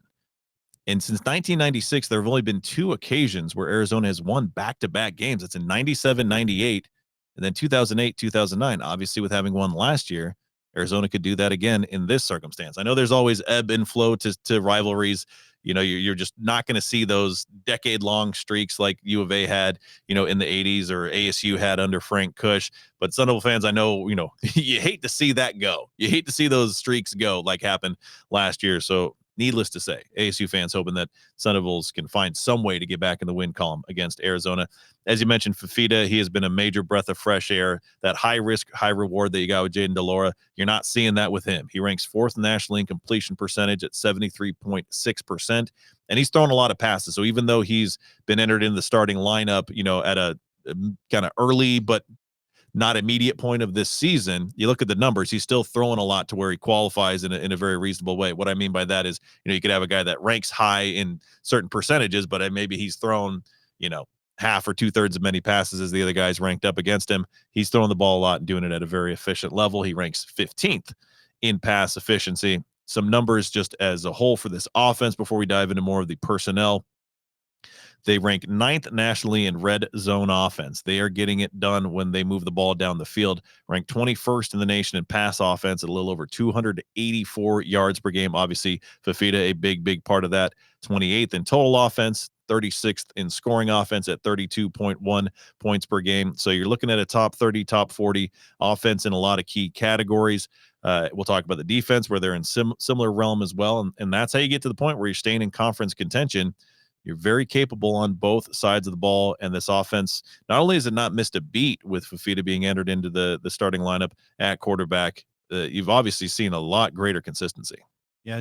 [SPEAKER 2] And since 1996, there have only been 2 occasions where Arizona has won back-to-back games. It's in 97, 98, and then 2008, 2009. Obviously, with having won last year, Arizona could do that again in this circumstance. I know there's always ebb and flow to rivalries. You're just not going to see those decade-long streaks like U of A had, in the 80s or ASU had under Frank Kush. But Sun Devil fans, I know, you hate to see that go. You hate to see those streaks go like happened last year. So needless to say, ASU fans hoping that Sun Devils can find some way to get back in the win column against Arizona. As you mentioned, Fafita, he has been a major breath of fresh air. That high risk, high reward that you got with Jaden DeLora, you're not seeing that with him. He ranks 4th nationally in completion percentage at 73.6%, and he's thrown a lot of passes. So even though he's been entered in the starting lineup, at a kind of early but not immediate point of this season, you look at the numbers, he's still throwing a lot to where he qualifies in a very reasonable way. What I mean by that is, you could have a guy that ranks high in certain percentages, but maybe he's thrown, half or 2/3 of many passes as the other guys ranked up against him. He's throwing the ball a lot and doing it at a very efficient level. He ranks 15th in pass efficiency. Some numbers just as a whole for this offense before we dive into more of the personnel. They rank 9th nationally in red zone offense. They are getting it done when they move the ball down the field. Ranked 21st in the nation in pass offense at a little over 284 yards per game. Obviously, Fafita, a big part of that. 28th in total offense, 36th in scoring offense at 32.1 points per game. So you're looking at a top 30, top 40 offense in a lot of key categories. We'll talk about the defense where they're in similar realm as well. And that's how you get to the point where you're staying in conference contention. You're very capable on both sides of the ball, and this offense, not only has it not missed a beat with Fafita being entered into the starting lineup at quarterback, you've obviously seen a lot greater consistency.
[SPEAKER 1] Yeah,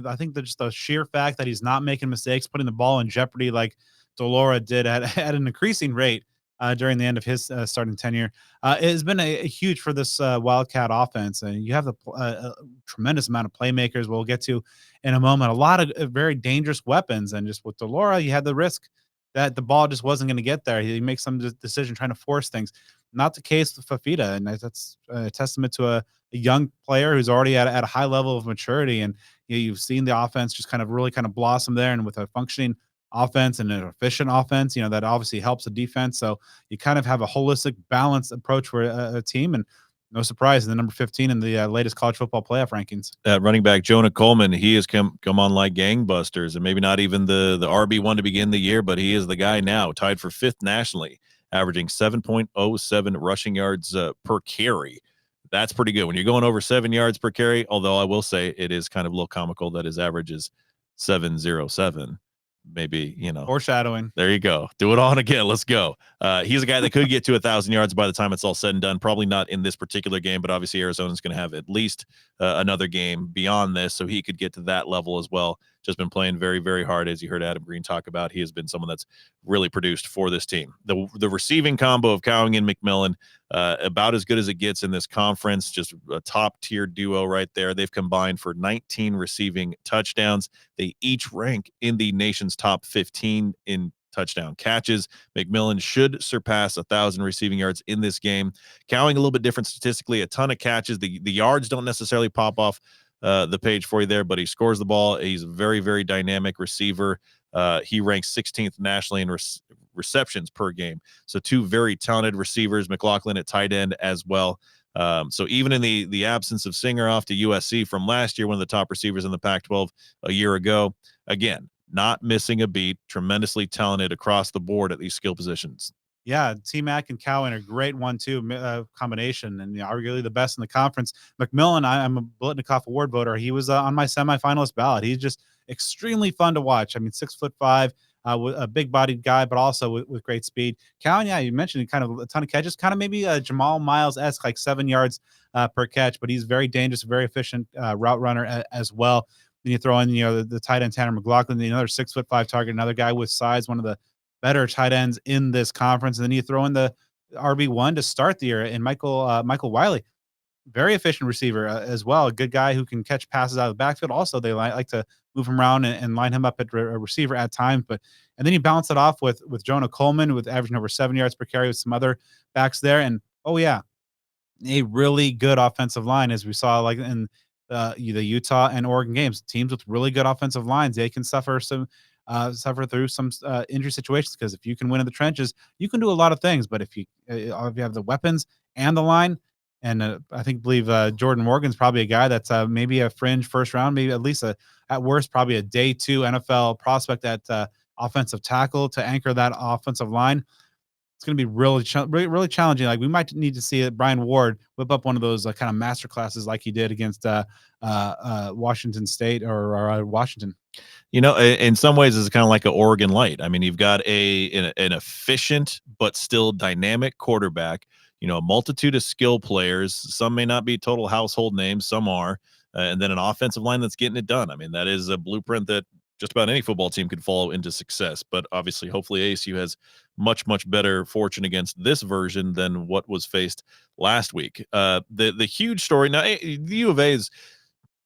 [SPEAKER 1] I think that just the sheer fact that he's not making mistakes, putting the ball in jeopardy like DeLora did at an increasing rate during the end of his starting tenure, it has been a huge for this Wildcat offense. And you have a tremendous amount of playmakers we'll get to in a moment. A lot of very dangerous weapons. And just with DeLora, you had the risk that the ball just wasn't going to get there. He makes some decision trying to force things. Not the case with Fafita. And that's a testament to a young player who's already at a high level of maturity. And you've seen the offense just really blossom there. And with a functioning offense and an efficient offense, that obviously helps the defense. So you kind of have a holistic, balanced approach for a team. And no surprise, in the number 15 in the latest college football playoff rankings.
[SPEAKER 2] Running back Jonah Coleman, he has come on like gangbusters, and maybe not even the RB1 to begin the year, but he is the guy now, tied for 5th nationally, averaging 7.07 rushing yards per carry. That's pretty good. When you're going over 7 yards per carry, although I will say it is kind of a little comical that his average is 7.07. Maybe,
[SPEAKER 1] Foreshadowing.
[SPEAKER 2] There you go. Do it on again. Let's go. He's a guy that could get to 1,000 yards by the time it's all said and done. Probably not in this particular game, but obviously Arizona's going to have at least another game beyond this, so he could get to that level as well. Just been playing very, very hard, as you heard Adam Green talk about. He has been someone that's really produced for this team. The receiving combo of Cowing and McMillan, about as good as it gets in this conference. Just a top-tier duo right there. They've combined for 19 receiving touchdowns. They each rank in the nation's top 15 in touchdown catches. McMillan should surpass 1,000 receiving yards in this game. Cowing a little bit different statistically, a ton of catches. The yards don't necessarily pop off the page for you there, but he scores the ball. He's a very, very dynamic receiver. He ranks 16th nationally in receptions per game. So 2 very talented receivers, McLaughlin at tight end as well. So even in the absence of Singer off to USC from last year, one of the top receivers in the Pac-12 a year ago, again, not missing a beat, tremendously talented across the board at these skill positions.
[SPEAKER 1] Yeah, T-Mac and Cowan are great 1-2 combination, and arguably the best in the conference. McMillan, I'm a Blitnikoff Award voter. He was on my semifinalist ballot. He's just extremely fun to watch. I mean, 6'5", a big-bodied guy, but also with great speed. Cowan, yeah, you mentioned kind of a ton of catches, kind of maybe a Jamal Miles-esque, like 7 yards per catch, but he's very dangerous, very efficient route runner as well. Then you throw in, the tight end Tanner McLaughlin, another 6'5" target, another guy with size, one of the better tight ends in this conference. And then you throw in the RB1 to start the year in Michael Wiley, very efficient receiver as well. A good guy who can catch passes out of the backfield. Also, they like to move him around and line him up at a receiver at times. And then you balance it off with Jonah Coleman, with averaging over 7 yards per carry, with some other backs there. And oh yeah, a really good offensive line, as we saw like in the Utah and Oregon games. Teams with really good offensive lines, they can suffer through some injury situations, because if you can win in the trenches, you can do a lot of things. But if you have the weapons and the line, and believe Jordan Morgan's probably a guy that's maybe a fringe first round, maybe at least at worst probably a day 2 NFL prospect at offensive tackle to anchor that offensive line. It's going to be really challenging. Like, we might need to see Brian Ward whip up one of those kind of master classes like he did against Washington State or Washington.
[SPEAKER 2] In some ways, it's kind of like an Oregon Light. I mean, you've got an efficient but still dynamic quarterback. A multitude of skill players. Some may not be total household names, some are, and then an offensive line that's getting it done. I mean, that is a blueprint that just about any football team could follow into success. But obviously, hopefully, ASU has much better fortune against this version than what was faced last week. The huge story now, the U of A is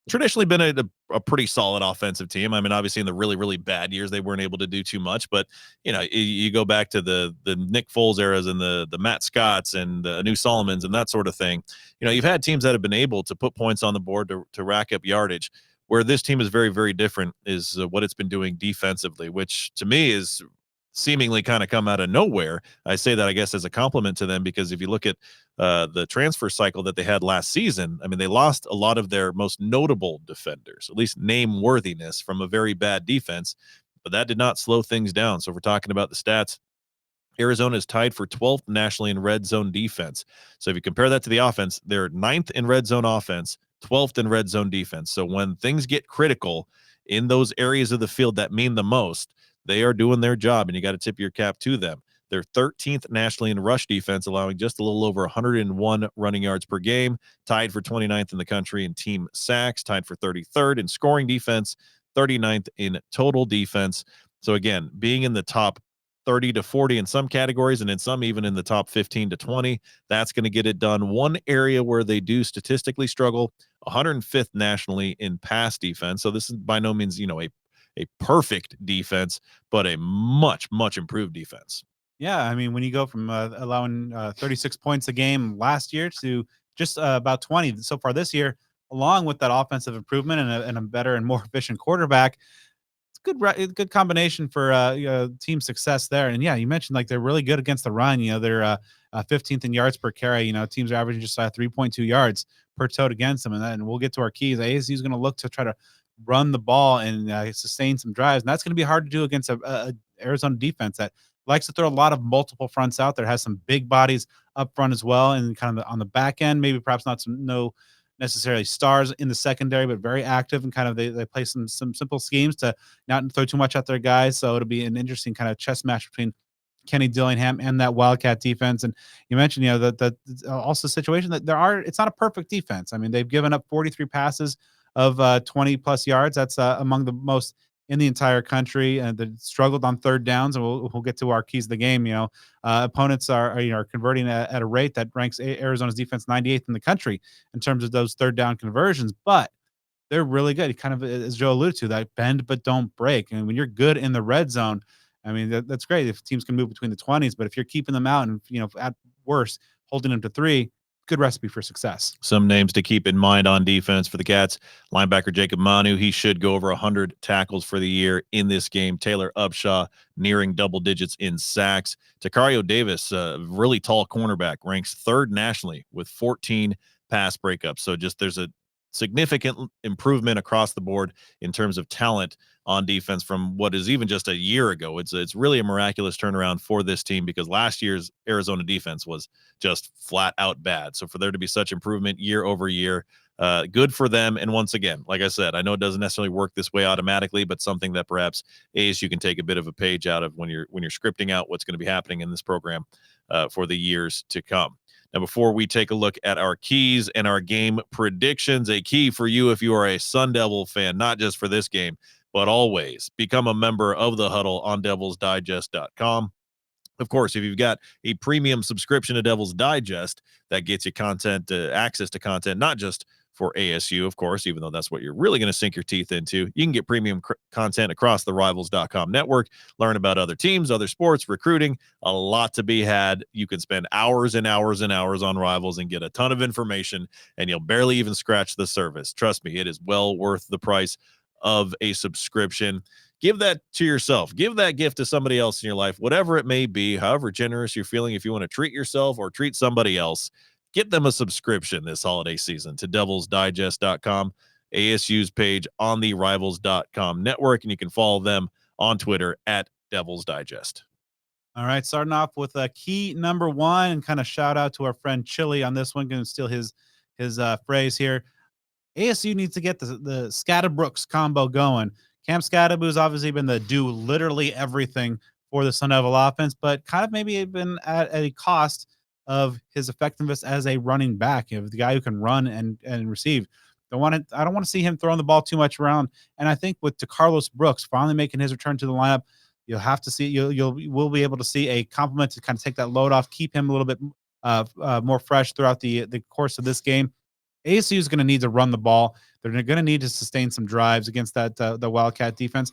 [SPEAKER 2] traditionally been a pretty solid offensive team. I mean, obviously in the really bad years, they weren't able to do too much, but you go back to the Nick Foles eras and the Matt Scotts and the New Solomons and that sort of thing. You've had teams that have been able to put points on the board to rack up yardage. Where this team is very different is what it's been doing defensively, which to me is seemingly kind of come out of nowhere. I say that, I guess, as a compliment to them, because if you look at the transfer cycle that they had last season, I mean, they lost a lot of their most notable defenders, at least name worthiness, from a very bad defense, but that did not slow things down. So if we're talking about the stats, Arizona is tied for 12th nationally in red zone defense. So if you compare that to the offense, they're 9th in red zone offense, 12th in red zone defense. So when things get critical in those areas of the field that mean the most, they are doing their job, and you got to tip your cap to them. They're 13th nationally in rush defense, allowing just a little over 101 running yards per game, tied for 29th in the country in team sacks, tied for 33rd in scoring defense, 39th in total defense. So again, being in the top 30 to 40 in some categories, and in some even in the top 15 to 20, that's going to get it done. One area where they do statistically struggle, 105th nationally in pass defense. So this is by no means, a perfect defense, but a much improved defense.
[SPEAKER 1] Yeah, I mean, when you go from allowing 36 points a game last year to just about 20 so far this year, along with that offensive improvement and a better and more efficient quarterback, it's good combination for team success there. And yeah, you mentioned like they're really good against the run. They're 15th in yards per carry. Teams are averaging just 3.2 yards per tote against them. And we'll get to our keys. ASU is going to look to try to run the ball and sustain some drives, and that's going to be hard to do against a Arizona defense that likes to throw a lot of multiple fronts out there. Has some big bodies up front as well, and kind of on the back end, maybe perhaps no necessarily stars in the secondary, but very active, and kind of they play some simple schemes to not throw too much at their guys. So it'll be an interesting kind of chess match between Kenny Dillingham and that Wildcat defense. And you mentioned, that also situation that it's not a perfect defense. I mean, they've given up 43 passes of 20 plus yards. That's among the most in the entire country, and they struggled on third downs. And we'll get to our keys of the game. Opponents are converting at a rate that ranks Arizona's defense 98th in the country in terms of those third down conversions. But they're really good. Kind of, as Joe alluded to, that bend but don't break. And when you're good in the red zone, I mean, that's great if teams can move between the 20s. But if you're keeping them out and at worst holding them to 3, good recipe for success.
[SPEAKER 2] Some names to keep in mind on defense for the Cats: linebacker Jacob Manu, he should go over 100 tackles for the year in this game. Taylor Upshaw nearing double digits in sacks. Takario Davis, really tall cornerback, ranks 3rd nationally with 14 pass breakups. So just there's a significant improvement across the board in terms of talent on defense from what is even just a year ago. It's really a miraculous turnaround for this team, because last year's Arizona defense was just flat out bad. So for there to be such improvement year over year, good for them. And once again, like I said, I know it doesn't necessarily work this way automatically, but something that perhaps ASU can take a bit of a page out of when you're scripting out what's going to be happening in this program for the years to come. Now, before we take a look at our keys and our game predictions, a key for you if you are a Sun Devil fan, not just for this game, but always become a member of the Huddle on devilsdigest.com. Of course, if you've got a premium subscription to Devil's Digest, that gets you content, access to content, not just for ASU, of course, even though that's what you're really going to sink your teeth into. You can get premium content across the Rivals.com network, learn about other teams, other sports, recruiting, a lot to be had. You can spend hours and hours and hours on Rivals and get a ton of information, and you'll barely even scratch the surface. Trust me, it is well worth the price of a subscription. Give that to yourself. Give that gift to somebody else in your life, whatever it may be, however generous you're feeling. If you want to treat yourself or treat somebody else, get them a subscription this holiday season to devilsdigest.com, ASU's page on the Rivals.com network, and you can follow them on Twitter at Devils Digest.
[SPEAKER 1] All right, starting off with key number one, and kind of shout out to our friend Chili on this one. Going to steal his phrase here. ASU needs to get the Scatterbrooks combo going. Cam Scatterbo has obviously been the do literally everything for the Sun Devil offense, but kind of maybe been at a cost of his effectiveness as a running back. You know, the guy who can run and receive. I don't want to see him throwing the ball too much around. And I think with DeCarlos Brooks finally making his return to the lineup, you'll have to see we'll be able to see a complement to kind of take that load off, keep him a little bit more fresh throughout the course of this game. ASU is going to need to run the ball. They're going to need to sustain some drives against that the Wildcat defense,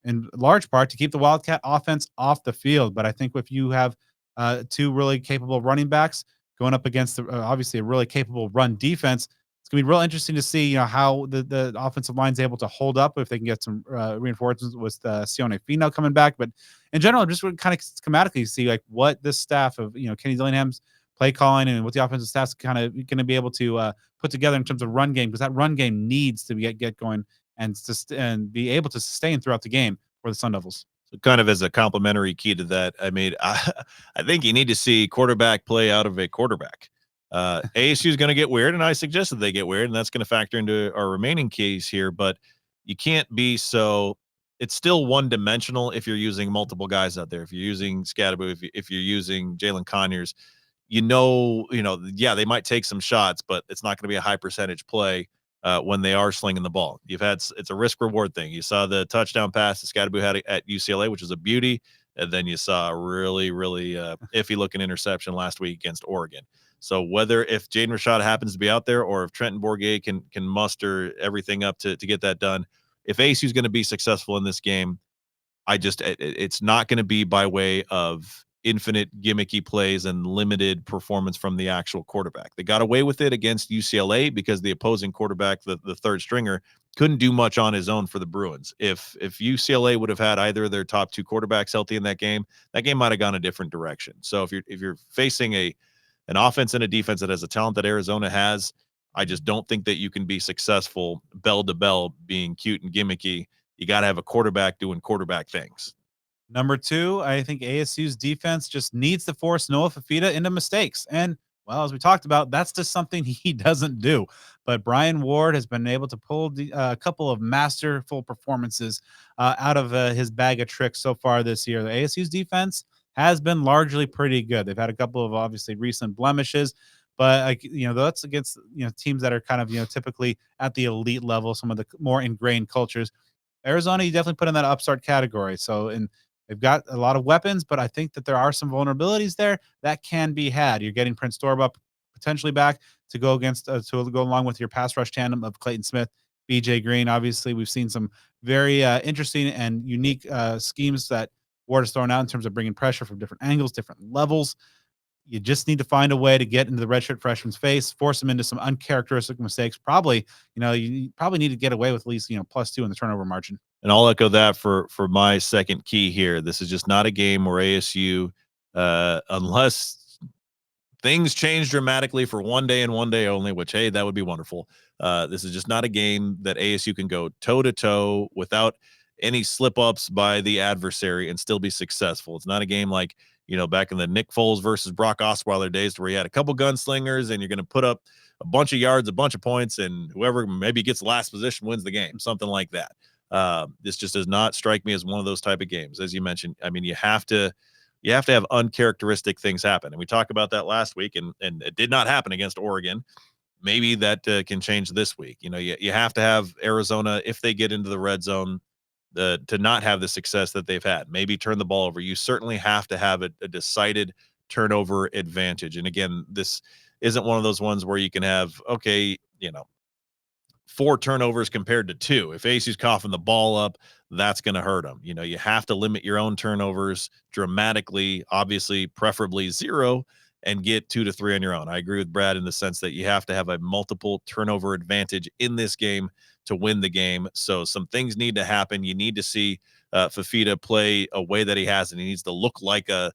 [SPEAKER 1] in large part to keep the Wildcat offense off the field. But I think if you have two really capable running backs going up against obviously a really capable run defense, it's going to be real interesting to see how the offensive line is able to hold up if they can get some reinforcements with Sione Fino coming back. But in general, just kind of schematically see like what this staff of Kenny Dillingham's play calling and what the offensive staff's kind of going to be able to put together in terms of run game, because that run game needs to get going and be able to sustain throughout the game for the Sun Devils.
[SPEAKER 2] So kind of as a complimentary key to that, I mean, I think you need to see quarterback play out of a quarterback. ASU is going to get weird, and I suggested they get weird, and that's going to factor into our remaining keys here, but you can't be so – it's still one-dimensional if you're using multiple guys out there. If you're using Scatterbo, if you're using Jalin Conyers, yeah, they might take some shots, but it's not going to be a high percentage play when they are slinging the ball. It's a risk reward thing. You saw the touchdown pass that Scatterbo had at UCLA, which was a beauty. And then you saw a really, really iffy looking interception last week against Oregon. So whether if Jaden Rashad happens to be out there or if Trenton Bourguet can muster everything up to get that done, if ASU is going to be successful in this game, it's not going to be by way of infinite gimmicky plays and limited performance from the actual quarterback. They got away with it against UCLA because the opposing quarterback, the third stringer, couldn't do much on his own for the Bruins. If UCLA would have had either of their top two quarterbacks healthy in that game might have gone a different direction. So if you're facing an offense and a defense that has the talent that Arizona has, I just don't think that you can be successful bell to bell being cute and gimmicky. You got to have a quarterback doing quarterback things.
[SPEAKER 1] Number two, I think ASU's defense just needs to force Noah Fafita into mistakes. And, well, as we talked about, that's just something he doesn't do. But Brian Ward has been able to pull a couple of masterful performances out of his bag of tricks so far this year. The ASU's defense has been largely pretty good. They've had a couple of obviously recent blemishes, but that's against teams that are kind of typically at the elite level, some of the more ingrained cultures. Arizona, you definitely put in that upstart category. So they've got a lot of weapons, but I think that there are some vulnerabilities there that can be had. You're getting Prince Torba potentially back to go against to go along with your pass rush tandem of Clayton Smith, BJ Green. Obviously, we've seen some very interesting and unique schemes that Ward has thrown out in terms of bringing pressure from different angles, different levels. You just need to find a way to get into the redshirt freshman's face, force him into some uncharacteristic mistakes. Probably, you probably need to get away with at least, +2 in the turnover margin.
[SPEAKER 2] And I'll echo that for my second key here. This is just not a game where ASU, unless things change dramatically for one day and one day only, which, hey, that would be wonderful. This is just not a game that ASU can go toe to toe without any slip ups by the adversary and still be successful. It's not a game like, back in the Nick Foles versus Brock Osweiler days where you had a couple gunslingers and you're going to put up a bunch of yards, a bunch of points, and whoever maybe gets last position wins the game, something like that. This just does not strike me as one of those type of games. As you mentioned, I mean, you have to have uncharacteristic things happen. And we talked about that last week, and it did not happen against Oregon. Maybe that can change this week. You have to have Arizona, if they get into the red zone, to not have the success that they've had. Maybe turn the ball over. You certainly have to have a decided turnover advantage. And again, this isn't one of those ones where you can have, 4 turnovers compared to 2. If ASU's coughing the ball up, that's going to hurt them. You have to limit your own turnovers dramatically, obviously, preferably 0, and get 2 to 3 on your own. I agree with Brad in the sense that you have to have a multiple turnover advantage in this game to win the game. So some things need to happen. You need to see Fafita play a way that he has, and he needs to look like a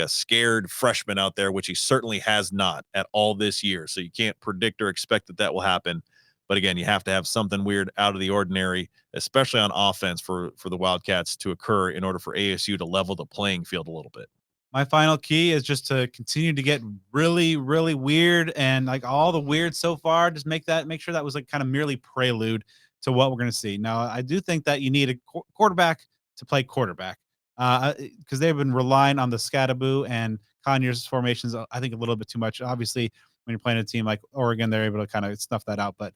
[SPEAKER 2] scared freshman out there, which he certainly has not at all this year. So you can't predict or expect that will happen. But again, you have to have something weird out of the ordinary, especially on offense for the Wildcats to occur in order for ASU to level the playing field a little bit.
[SPEAKER 1] My final key is just to continue to get really, really weird, and like all the weird so far, just make sure that was like kind of merely prelude to what we're going to see. Now, I do think that you need a quarterback to play quarterback, because they've been relying on the Scattaboo and Conyers formations, I think, a little bit too much. Obviously, when you're playing a team like Oregon, they're able to kind of snuff that out, but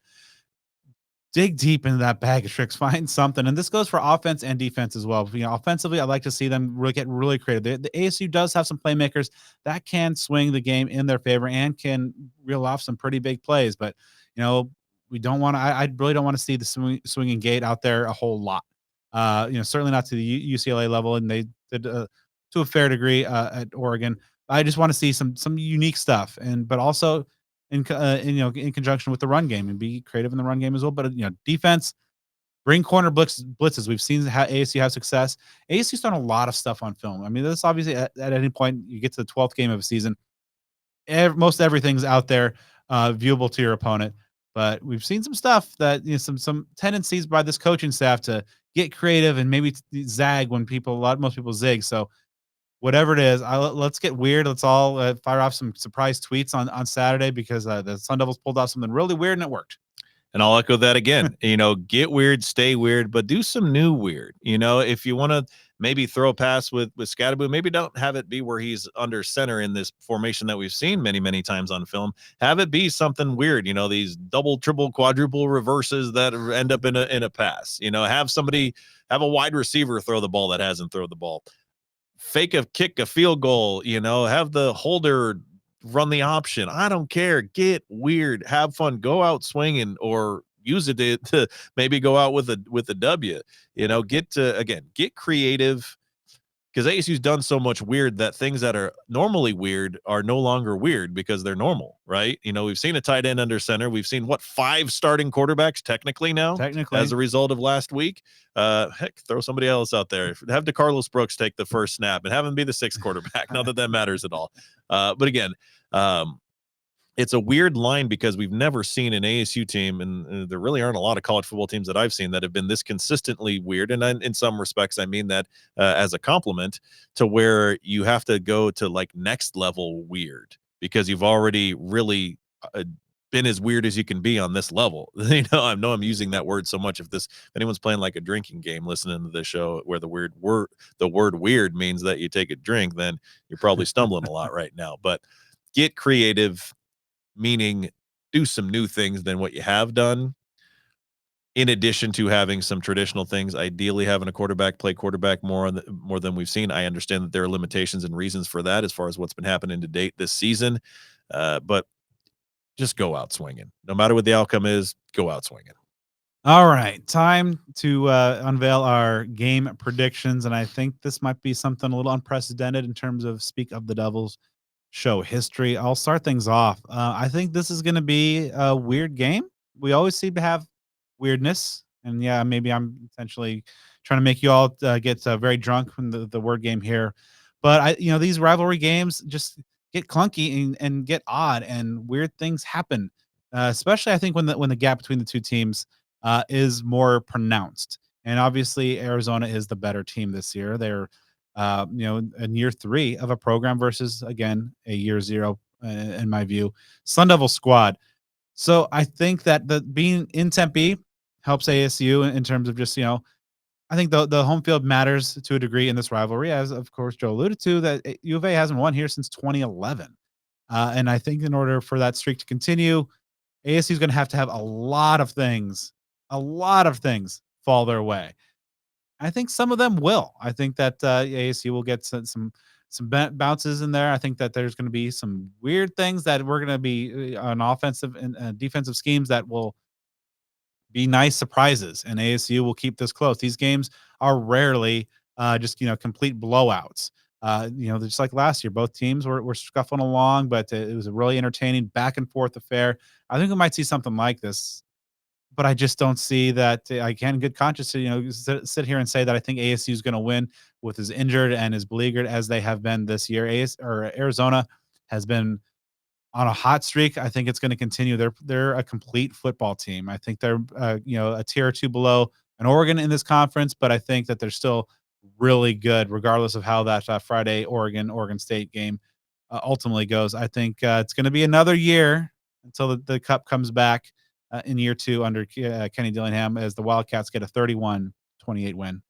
[SPEAKER 1] dig deep into that bag of tricks, find something. And this goes for offense and defense as well. Offensively, I like to see them really get really creative. The ASU does have some playmakers that can swing the game in their favor and can reel off some pretty big plays. But, we don't want to, I really don't want to see the swinging gate out there a whole lot. Certainly not to the UCLA level. And they did to a fair degree at Oregon. I just want to see some unique stuff, but also in conjunction with the run game, and be creative in the run game as well. But defense, bring corner blitzes. We've seen how ASU have success. ASU's done a lot of stuff on film. I mean, this obviously at any point you get to the 12th game of a season, most everything's out there, viewable to your opponent. But we've seen some stuff that some tendencies by this coaching staff to get creative and maybe zag when most people zig. So whatever it is, let's get weird. Let's all fire off some surprise tweets on Saturday, because the Sun Devils pulled off something really weird and it worked.
[SPEAKER 2] And I'll echo that again. Get weird, stay weird, but do some new weird. If you want to maybe throw a pass with Scattaboo, maybe don't have it be where he's under center in this formation that we've seen many, many times on film. Have it be something weird. These double, triple, quadruple reverses that end up in a pass. Have a wide receiver throw the ball that hasn't thrown the ball. Fake a kick, a field goal, have the holder run the option. I don't care. Get weird, have fun, go out swinging, or use it to maybe go out with a W. Get creative, because ASU's done so much weird that things that are normally weird are no longer weird because they're normal, right? We've seen a tight end under center. We've seen 5 starting quarterbacks technically as a result of last week. Heck, throw somebody else out there. Have DeCarlos Brooks take the first snap and have him be the 6th quarterback. Not that matters at all. But again, it's a weird line because we've never seen an ASU team, and there really aren't a lot of college football teams that I've seen that have been this consistently weird. And in some respects, I mean that as a compliment, to where you have to go to like next level weird because you've already really been as weird as you can be on this level. I know I'm using that word so much. If anyone's playing like a drinking game, listening to this show where the word weird means that you take a drink, then you're probably stumbling a lot right now. But get creative, meaning do some new things than what you have done, in addition to having some traditional things, ideally having a quarterback play quarterback more than we've seen. I understand that there are limitations and reasons for that as far as what's been happening to date this season, but just go out swinging. No matter what the outcome is, go out swinging.
[SPEAKER 1] All right, time to unveil our game predictions, and I think this might be something a little unprecedented in terms of Speak of the Devils show history. I'll start things off. I think this is going to be a weird game. We always seem to have weirdness, and yeah, maybe I'm intentionally trying to make you all get very drunk from the word game here. But these rivalry games just get clunky and get odd, and weird things happen. Especially, I think when the gap between the two teams is more pronounced. And obviously, Arizona is the better team this year. They're in year 3 of a program versus, again, a year 0 in my view. Sun Devil squad. So I think that the being in Tempe helps ASU in terms of just, I think the home field matters to a degree in this rivalry, as of course Joe alluded to, that U of A hasn't won here since 2011. And I think in order for that streak to continue, ASU is going to have a lot of things fall their way. I think some of them will. I think that ASU will get some bounces in there. I think that there's going to be some weird things that we're going to be on offensive and defensive schemes that will be nice surprises, and ASU will keep this close. These games are rarely just complete blowouts. Just like last year, both teams were scuffling along, but it was a really entertaining back and forth affair. I think we might see something like this, but I just don't see that. I can in good conscience, sit here and say that I think ASU is going to win with as injured and as beleaguered as they have been this year. Arizona has been on a hot streak. I think it's going to continue. They're a complete football team. I think they're a tier or two below an Oregon in this conference, but I think that they're still really good, regardless of how that Friday Oregon State game ultimately goes. I think it's going to be another year until the Cup comes back in year 2 under Kenny Dillingham, as the Wildcats get a 31-28 win.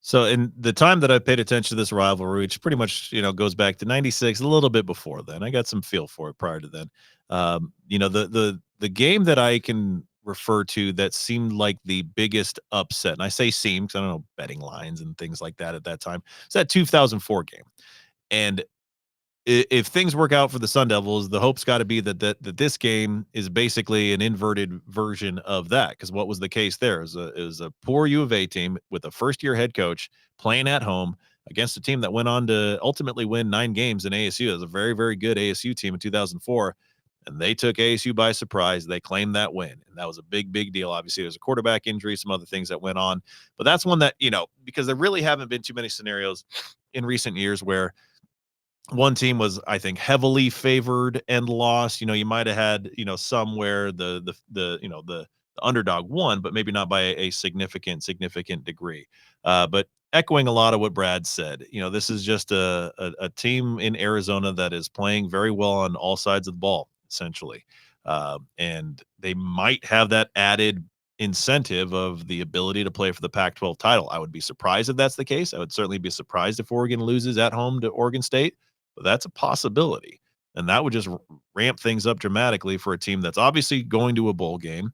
[SPEAKER 2] So in the time that I paid attention to this rivalry, which pretty much, goes back to 96, a little bit before then, I got some feel for it prior to then. The game that I can refer to that seemed like the biggest upset, and I say seemed because I don't know betting lines and things like that at that time, it's that 2004 game. And if things work out for the Sun Devils, the hope's got to be that this game is basically an inverted version of that. Because what was the case there? It was a poor U of A team with a first-year head coach playing at home against a team that went on to ultimately win 9 games in ASU. It was a very, very good ASU team in 2004, and they took ASU by surprise. They claimed that win, and that was a big, big deal. Obviously, there's a quarterback injury, some other things that went on, but that's one that, because there really haven't been too many scenarios in recent years where one team was, I think, heavily favored and lost. You might have had, somewhere the underdog won, but maybe not by a significant degree. But echoing a lot of what Brad said, this is just a team in Arizona that is playing very well on all sides of the ball, essentially. And they might have that added incentive of the ability to play for the Pac-12 title. I would be surprised if that's the case. I would certainly be surprised if Oregon loses at home to Oregon State, but that's a possibility. And that would just ramp things up dramatically for a team that's obviously going to a bowl game.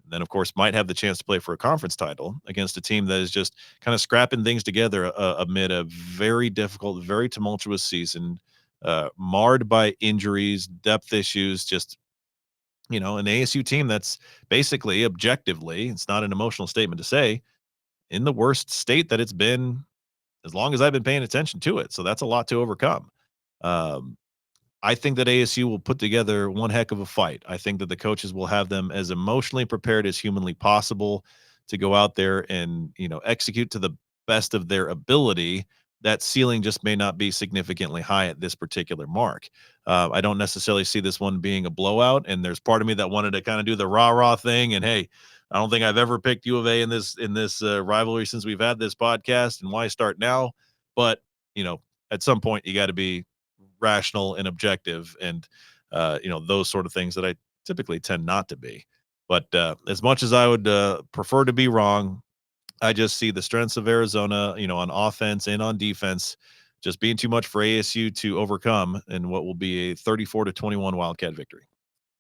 [SPEAKER 2] And then, of course, might have the chance to play for a conference title against a team that is just kind of scrapping things together amid a very difficult, very tumultuous season, marred by injuries, depth issues, just, an ASU team that's basically, objectively, it's not an emotional statement to say, in the worst state that it's been as long as I've been paying attention to it. So that's a lot to overcome. I think that ASU will put together one heck of a fight. I think that the coaches will have them as emotionally prepared as humanly possible to go out there and, execute to the best of their ability. That ceiling just may not be significantly high at this particular mark. I don't necessarily see this one being a blowout. And there's part of me that wanted to kind of do the rah-rah thing. And hey, I don't think I've ever picked U of A in this rivalry since we've had this podcast, and why start now? But, at some point you got to be rational and objective, and those sort of things that I typically tend not to be. But as much as I would prefer to be wrong, I just see the strengths of Arizona, on offense and on defense, just being too much for ASU to overcome in what will be a 34-21 Wildcat victory.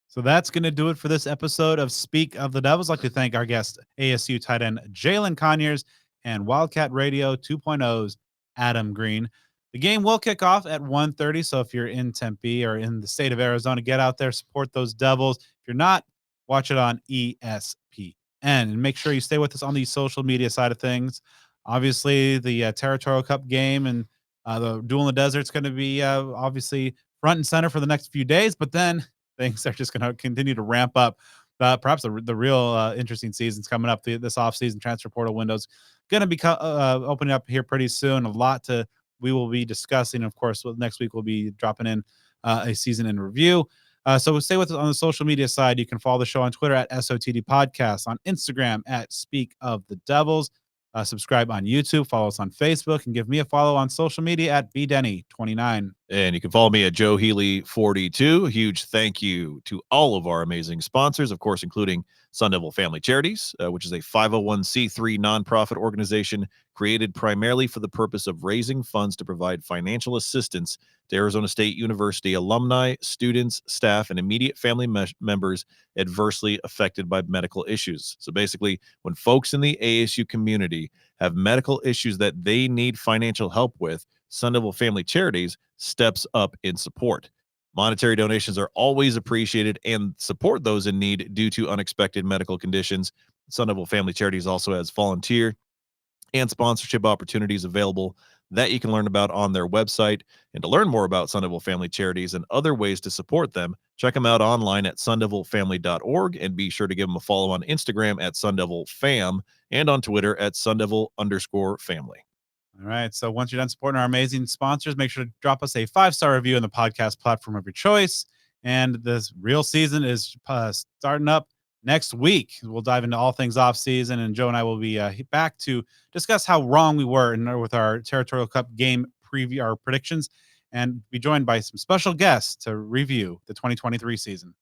[SPEAKER 1] So that's going to do it for this episode of Speak of the Devils. I'd like to thank our guest, ASU tight end Jalin Conyers, and Wildcat Radio 2.0's Adam Green. The game will kick off at 1:30, so if you're in Tempe or in the state of Arizona, get out there, support those Devils. If you're not, watch it on ESPN. And make sure you stay with us on the social media side of things. Obviously, the Territorial Cup game and the Duel in the Desert is going to be obviously front and center for the next few days, but then things are just going to continue to ramp up. Perhaps the real interesting season's coming up. This offseason transfer portal window's going to be opening up here pretty soon. A lot we will be discussing. Of course, next week we'll be dropping in a season in review. So stay with us on the social media side. You can follow the show on Twitter at SOTD Podcast, on Instagram at Speak of the Devils. Subscribe on YouTube, follow us on Facebook, and give me a follow on social media at bdenny29.
[SPEAKER 2] And you can follow me at Joe Healy 42. A huge thank you to all of our amazing sponsors, of course, including Sun Devil Family Charities, which is a 501c3 nonprofit organization created primarily for the purpose of raising funds to provide financial assistance to Arizona State University alumni, students, staff, and immediate family members adversely affected by medical issues. So basically, when folks in the ASU community have medical issues that they need financial help with, Sun Devil Family Charities steps up in support. Monetary donations are always appreciated and support those in need due to unexpected medical conditions. Sun Devil Family Charities also has volunteer and sponsorship opportunities available that you can learn about on their website. And to learn more about Sun Devil Family Charities and other ways to support them, check them out online at sundevilfamily.org, and be sure to give them a follow on Instagram at sundevilfam and on Twitter at sundevil_family.
[SPEAKER 1] All right. So once you're done supporting our amazing sponsors, make sure to drop us a 5-star review on the podcast platform of your choice. And this real season is starting up next week. We'll dive into all things off season, and Joe and I will be back to discuss how wrong we were with our Territorial Cup game preview, our predictions, and be joined by some special guests to review the 2023 season.